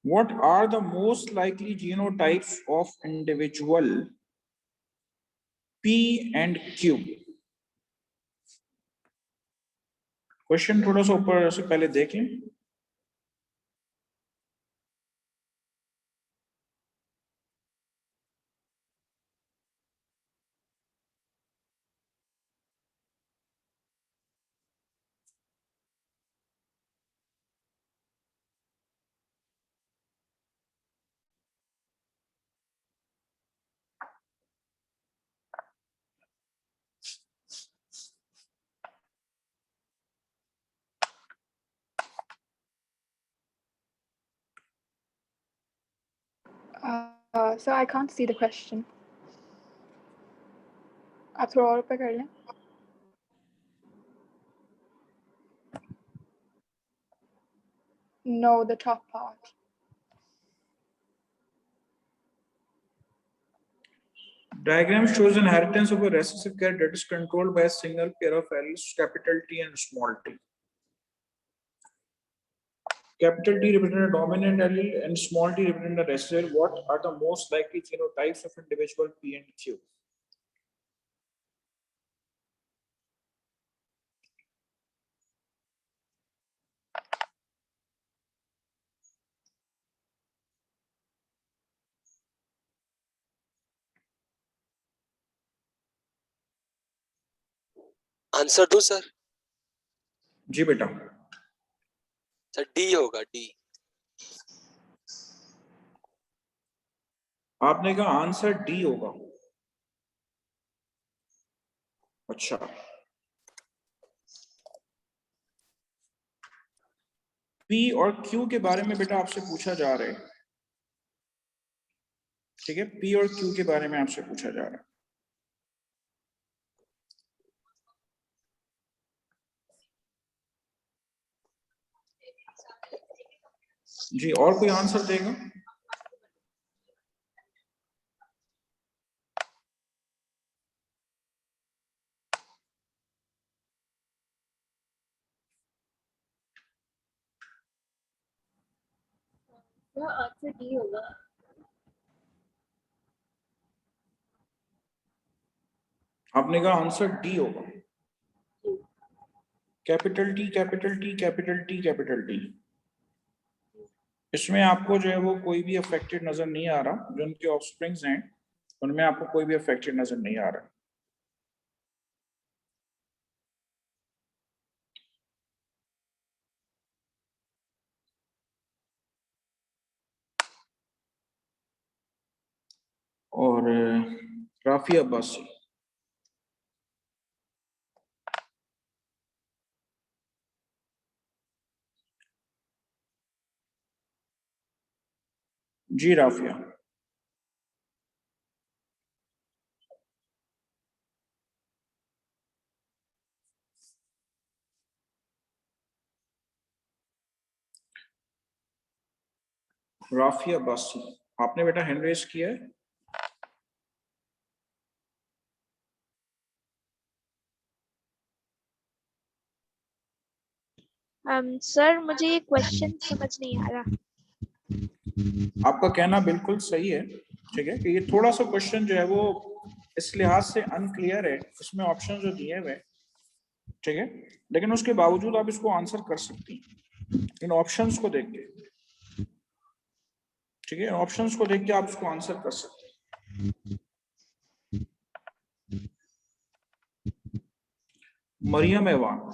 What are the most likely genotypes of individual P and Q? Question थोड़ा सा ऊपर से पहले देख लें। So I can't see the question. आप थोड़ा और ऊपर कर लें। No, the top part. Diagram shows inheritance of a recessive character that is controlled by a single pair of alleles, capital T and small t. Capital T represents a dominant allele and small t represents a recessive. What are the most likely genotypes of individual P and Q? Answer दो sir. जी बेटा। Sir D होगा, D. आपने कहा answer D होगा। अच्छा, P और Q के बारे में बेटा आपसे पूछा जा रहा है, ठीक है, पी और क्यू के बारे में आपसे पूछा जा रहा है। जी, और कोई आंसर देगा? आंसर डी होगा। आपने कहा आंसर डी होगा। Capital T, capital T, capital T, capital T, इसमें आपको जो है वो कोई भी अफेक्टेड नजर नहीं आ रहा। जो उनके ऑफस्प्रिंग्स हैं उनमें आपको कोई भी अफेक्टेड नजर नहीं आ रहा। और राफी अब्बासी, जी राफिया। राफिया अब्बासी, आपने बेटा हैंड रेज किया है? सर मुझे ये क्वेश्चन समझ नहीं आ रहा। आपका कहना बिल्कुल सही है, ठीक है, कि ये थोड़ा सा क्वेश्चन जो है वो इस लिहाज से अनक्लियर है, इसमें ऑप्शन जो दिए हुए, ठीक है, लेकिन उसके बावजूद आप इसको आंसर कर सकती हैं इन ऑप्शंस को देख के, ठीक है, ऑप्शंस को देख के आप इसको आंसर कर सकते हैं। मरियम एवान,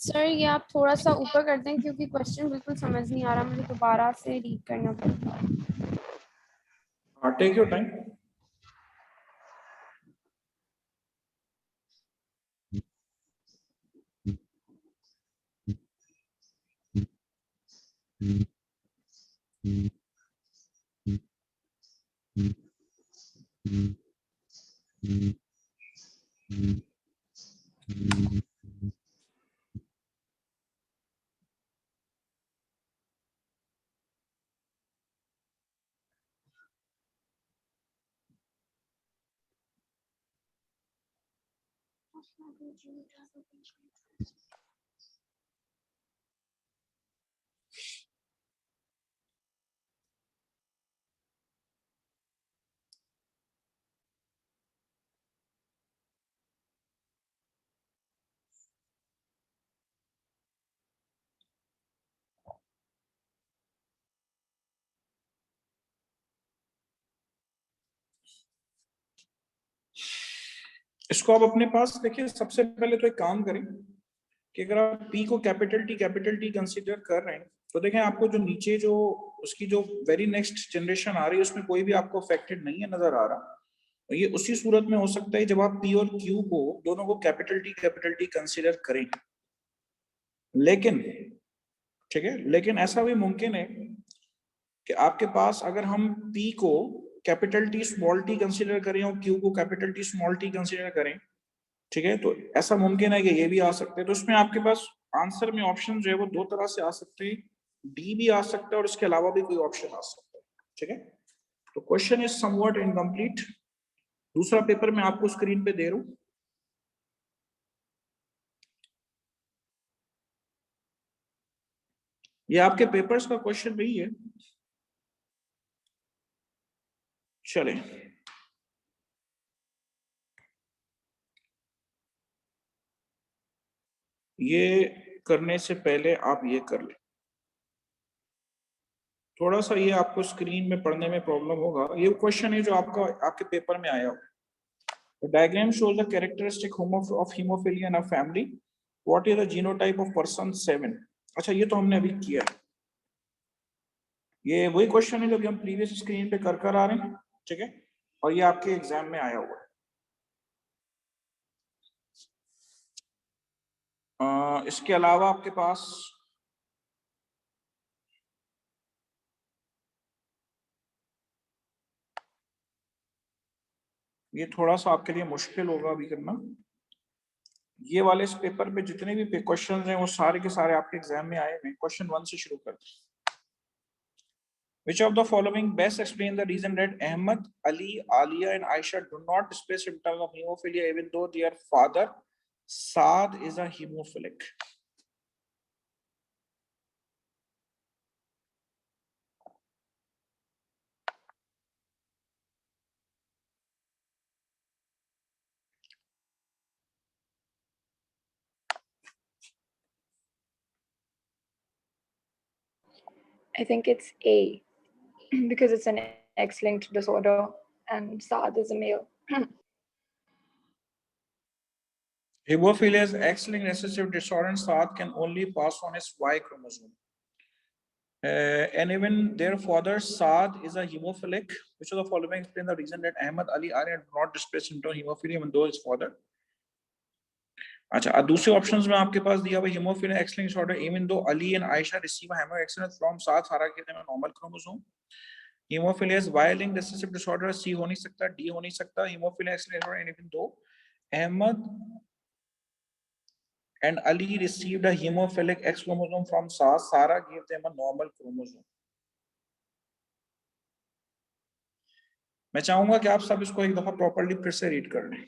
सर ये आप थोड़ा सा ऊपर कर दें क्योंकि क्वेश्चन बिल्कुल समझ नहीं आ रहा, मुझे दोबारा से रीड करना पड़ता है। Take your time. इसको आप अपने पास देखिए, सबसे पहले तो एक काम करें कि अगर आप P को कैपिटल टी कंसीडर कर रहे हैं तो देखें आपको जो नीचे जो उसकी जो वेरी नेक्स्ट जनरेशन आ रही है उसमें कोई भी आपको अफेक्टेड नहीं है नजर आ रहा। और ये उसी सूरत में हो सकता है जब आप P और Q को दोनों को कैपिटल टी कंसीडर करें। लेकिन ठीक है, लेकिन ऐसा भी मुमकिन है कि आपके पास अगर हम P को capital T small T consider करें और Q को capital T small T consider करें, ठीक है, तो ऐसा मुमकिन है कि ये भी आ सकते हैं। तो उसमें आपके पास आंसर में ऑप्शन जो है वो दो तरह से आ सकते हैं, डी भी आ सकता है और इसके अलावा भी कोई ऑप्शन आ सकता है। ठीक है, तो क्वेश्चन इज समवॉट इनकम्प्लीट। दूसरा पेपर मैं आपको स्क्रीन पे दे रहा हूं। ये आपके पेपर्स का क्वेश्चन नहीं है। चले, ये करने से पहले आप ये कर लें, थोड़ा सा ये आपको स्क्रीन में पढ़ने में प्रॉब्लम होगा। ये क्वेश्चन है जो आपका आपके पेपर में आया हो। The diagram shows the characteristic of hemophilia in a family. What is the genotype of person 7? अच्छा, ये तो हमने अभी किया है। ये वही क्वेश्चन है जो हम प्रीवियस स्क्रीन पे कर आ रहे हैं। ठीक है, और ये आपके एग्जाम में आया हुआ है। इसके अलावा आपके पास ये थोड़ा सा आपके लिए मुश्किल होगा अभी करना। ये वाले इस पेपर पे जितने भी क्वेश्चन हैं वो सारे के सारे आपके एग्जाम में आए हैं। क्वेश्चन 1 से शुरू करते हैं। Which of the following best explain the reason that Ahmad, Ali, Alia, and Aisha do not display symptoms of hemophilia even though their father Saad is a hemophilic? I think it's A because it's an X-linked disorder and Saad is a male. Hemophilia is X-linked recessive disorder and Saad can only pass on his Y chromosome. And even their father Saad is a hemophilic. Which of the following explain the reason that Ahmad, Ali, Arya do not display symptoms of hemophilia even though his father? अच्छा, दूसरे options में आपके पास दिया हुआ haemophilia x-linked disorder even though Ali and Ayesha receive हेमोएक्सिलेंस from साथ सारा के normal chromosome. Hemophilia is Y linked recessive disorder, सी हो नहीं सकता, डी हो नहीं सकता। हेमोफिलिया एक्स-लिंक्ड डिसऑर्डर इवन दो Ahmad and Ali received a hemophilic X chromosome from Sarah gave them a normal chromosome. मैं चाहूंगा कि आप सब इसको एक दफा प्रॉपर्ली फिर से रीड कर लें।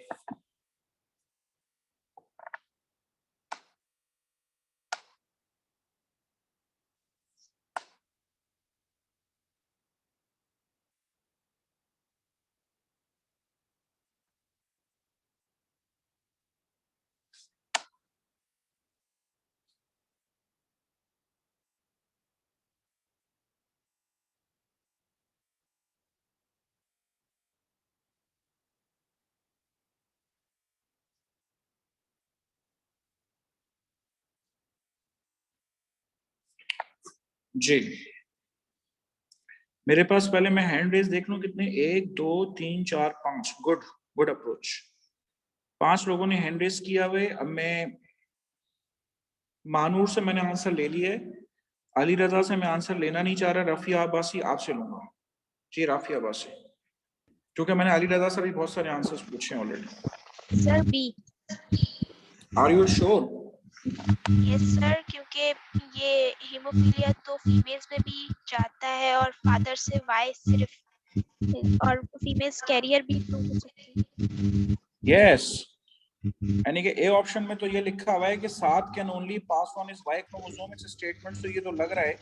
जी, मेरे पास पहले मैं हैंड रेज देख लूं कितने, 1 2 3 4 5। Good good approach. 5 लोगों ने हैंड रेज किया हुए। अब मैं मानूर से मैंने आंसर ले लिया है, अली रजा से मैं आंसर लेना नहीं चाह रहा, रफिया अब्बासी आपसे लूंगा। जी रफिया अब्बासी, क्योंकि मैंने अली रजा से भी बहुत सारे आंसर्स पूछे हैं already. Sir B. Are you sure? Yes sir, क्योंकि ये हीमोफीलिया तो फीमेल्स में भी जाता है और फादर से वाई सिर्फ, और फीमेल्स कैरियर भी तो हो सकती है। यस, यानी कि ए ऑप्शन में तो ये लिखा हुआ है कि 7 can only pass on is Y chromosome. It's statement, तो ये तो लग रहा है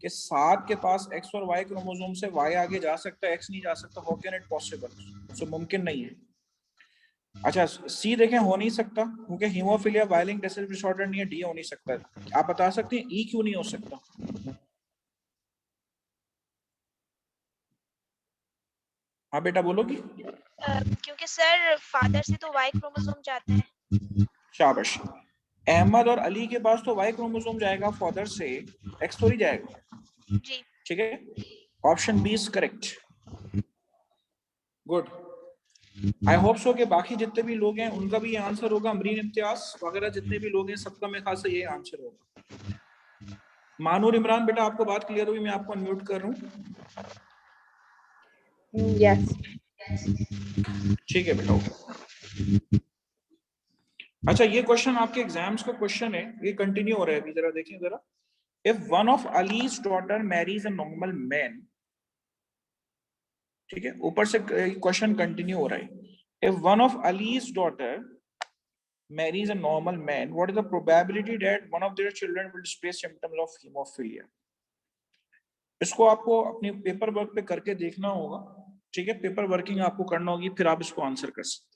कि 7 के पास एक्स और वाई क्रोमोसोम से वाई आगे जा सकता है, एक्स नहीं जा सकता। How can it possible? So मुमकिन नहीं है। अच्छा सी देखें, हो नहीं सकता क्योंकि हीमोफीलिया वायलिंग डिसऑर्डर नहीं है। डी हो नहीं सकता। आप बता सकते हैं ई क्यों नहीं हो सकता? हाँ बेटा बोलोगी? क्योंकि सर फादर से तो वाई क्रोमोसोम जाता है। शाबाश। अहमद और अली के पास तो वाई क्रोमोसोम जाएगा फादर से, एक्स थोड़ी जाएगा। जी। ठीक है, option B is correct. Good. I hope so कि बाकी जितने भी लोग हैं उनका भी ये आंसर होगा। अमरीन इम्तियाज वगैरह जितने भी लोग हैं सबका मेरे ख्याल से ये आंसर होगा। मानूर इमरान बेटा आपको बात क्लियर हुई? मैं आपको अनम्यूट कर रहा हूँ। यस। ठीक है बेटा। अच्छा ये क्वेश्चन आपके एग्जाम्स का क्वेश्चन है, ये कंटिन्यू हो रहा है अभी, जरा देखें जरा। If one of allies daughter Mary's a normal man, ठीक है, ऊपर से क्वेश्चन कंटिन्यू हो रहा है। If one of allies daughter marries a normal man, what is the probability that one of their children will display symptoms of hemophilia? इसको आपको अपनी पेपर वर्क पे करके देखना होगा। ठीक है, पेपर वर्किंग आपको करना होगी, फिर आप इसको आंसर कर सकते।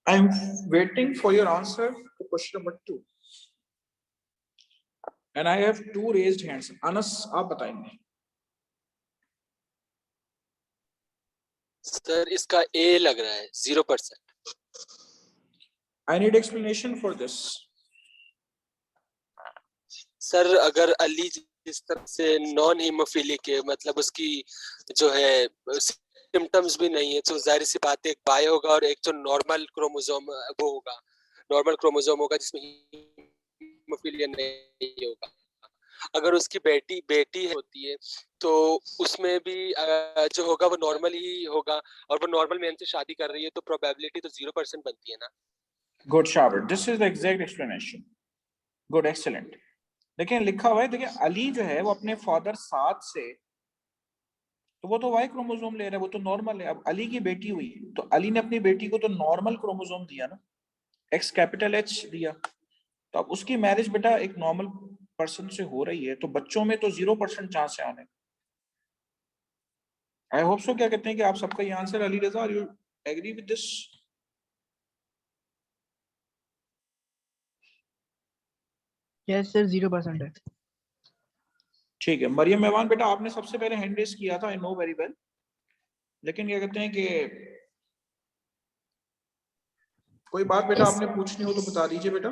I am waiting for your answer to question number 2 and I have 2 raised hands. Anas आप बताएंगे। सर इसका ए लग रहा है 0%। I need explanation for this. Sir अगर अली जिस तरह से नॉन हीमोफिलिक है, मतलब उसकी जो है सिम्टम्स भी नहीं है, तो जाहिर सी बात है एक बाय होगा और एक जो नॉर्मल क्रोमोसोम वो होगा, नॉर्मल क्रोमोसोम होगा जिसमें हीमोफिलिया नहीं होगा। अगर उसकी बेटी होती है तो उसमें भी जो होगा वो नॉर्मल ही होगा, और वो नॉर्मल मैन से शादी कर रही है तो प्रोबेबिलिटी तो 0% बनती है ना। Good Shabir, this is the exact explanation. Good, excellent. देखिए लिखा हुआ है, देखिए अली जो है वो अपने फादर 7 से, तो वो तो वाई क्रोमोसोम ले रहा है, वो तो नॉर्मल है। अब अली की बेटी हुई तो अली ने अपनी बेटी को तो नॉर्मल क्रोमोसोम दिया ना, एक्स कैपिटल एच दिया। तो अब उसकी मैरिज बेटा एक नॉर्मल पर्सन से हो रही है, तो बच्चों में तो 0% चांस है आने। आई होप सो, क्या कहते हैं कि आप सबका ये आंसर Ali Raza, are you agree with this? Yes sir 0% है। ठीक है, मरियम मेहमान बेटा आपने सबसे पहले हैंड रेज किया था, आई नो वेरी वेल, लेकिन क्या कहते हैं कि कोई बात बेटा आपने पूछनी हो तो बता दीजिए बेटा।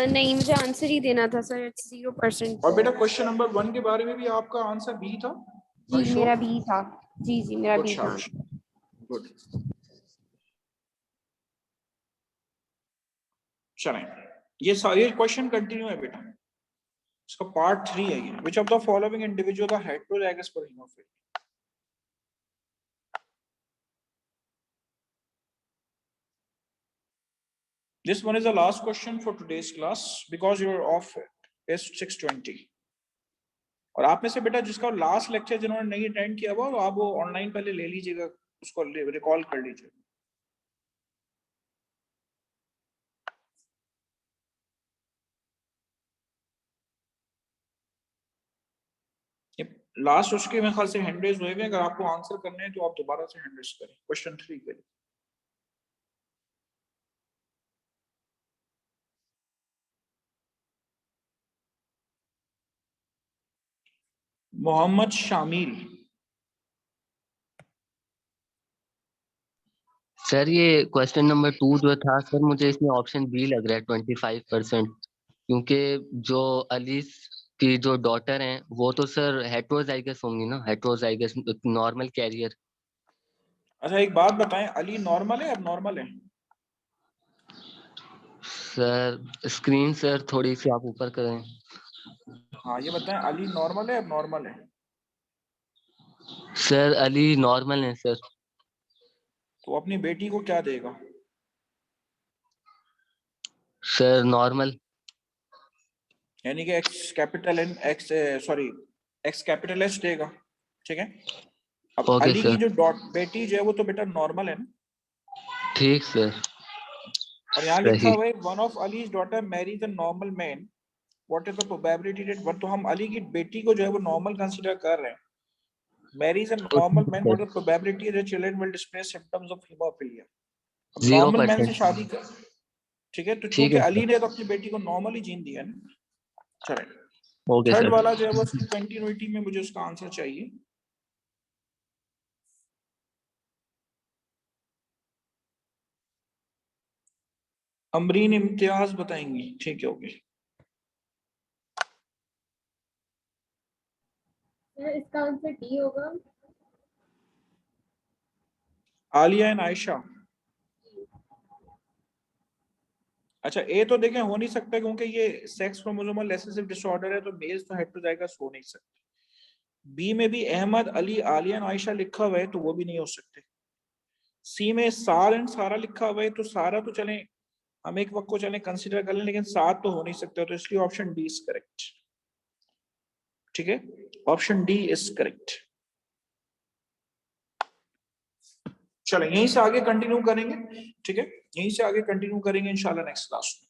नहीं, मुझे आंसर ही देना था सर, इट्स 0%। और बेटा क्वेश्चन नंबर 1 के बारे में भी आपका आंसर बी था? जी मेरा बी था। जी मेरा बी था। गुड, चलें, ये सारे क्वेश्चन कंटिन्यू है बेटा, इसका पार्ट 3 है ये। Which of the following individual are heterozygous for haemophilia? This one is the last question for today's class because your off is 6:20. और आप में से बेटा जिसका लास्ट लेक्चर जिन्होंने नहीं अटेंड किया हुआ, आप वो ऑनलाइन पहले ले लीजिएगा, उसको रिकॉल कर लीजिए। लास्ट उसके मेरे ख्याल से हैंड रेज हुए हैं, अगर आपको आंसर करने हैं तो आप दोबारा से हैंड रेज करें। क्वेश्चन 3 करें। मोहम्मद शामिल। सर ये क्वेश्चन नंबर 2 जो था सर, मुझे इसमें ऑप्शन बी लग रहा है 25%, क्योंकि जो अली की जो डॉटर हैं वो तो सर हेट्रोजाइगस होंगी ना, हेट्रोजाइगस नॉर्मल कैरियर। अच्छा एक बात बताएं, अली नॉर्मल है अब नॉर्मल है? सर स्क्रीन सर थोड़ी सी आप ऊपर करें। हाँ ये बताएं, अली नॉर्मल है अब नॉर्मल है? सर अली नॉर्मल है सर। तो अपनी बेटी को क्या देगा? Sir normal. यानी कि X capital N X sorry X capital S देगा, ठीक है। अब ओके अली की सर। जो बेटी जो है वो तो बेटा नॉर्मल है ना, ठीक सर। और यहाँ लिखा सही। हुआ है one of allies daughter Mary's a normal man, what is the probability that one, तो हम अली की बेटी को जो है वो नॉर्मल कंसीडर कर रहे हैं, मैरीज अ तो नॉर्मल ठीक मैन, है what is the probability that children will display symptoms of haemophilia. अब नॉर्मल मैन से 0%। शादी कर, ठीक है, तो ठीक चूंकि है अली सर। ने तो अपनी बेटी को नॉर्मल ही जीन दिया ना। चले ओके थर्ड सर। वाला जो है वो उसकी कंटिन्यूटी में मुझे उसका आंसर चाहिए। अमरीन इम्तियाज बताएंगी, ठीक है ओके। इसका आंसर डी होगा। आलिया एंड आयशा। अच्छा ए तो देखें हो नहीं सकता क्योंकि ये सेक्स क्रोमोसोमल रिसेसिव डिसऑर्डर है, तो मेल्स तो हेटेरोजाइगस हो नहीं सकते। बी में भी अहमद अली आलिया एंड आयशा लिखा हुआ है तो वो भी नहीं हो सकते। सी में सार एंड सारा लिखा हुआ है तो सारा तो चले हम एक वक्त को चले कंसीडर कर लें, लेकिन सात तो हो नहीं सकता, तो इसलिए ऑप्शन डी इज करेक्ट, ठीक है, ऑप्शन डी इज करेक्ट। चलो यहीं से आगे कंटिन्यू करेंगे, ठीक है, यहीं से आगे कंटिन्यू करेंगे इंशाल्लाह नेक्स्ट क्लास में।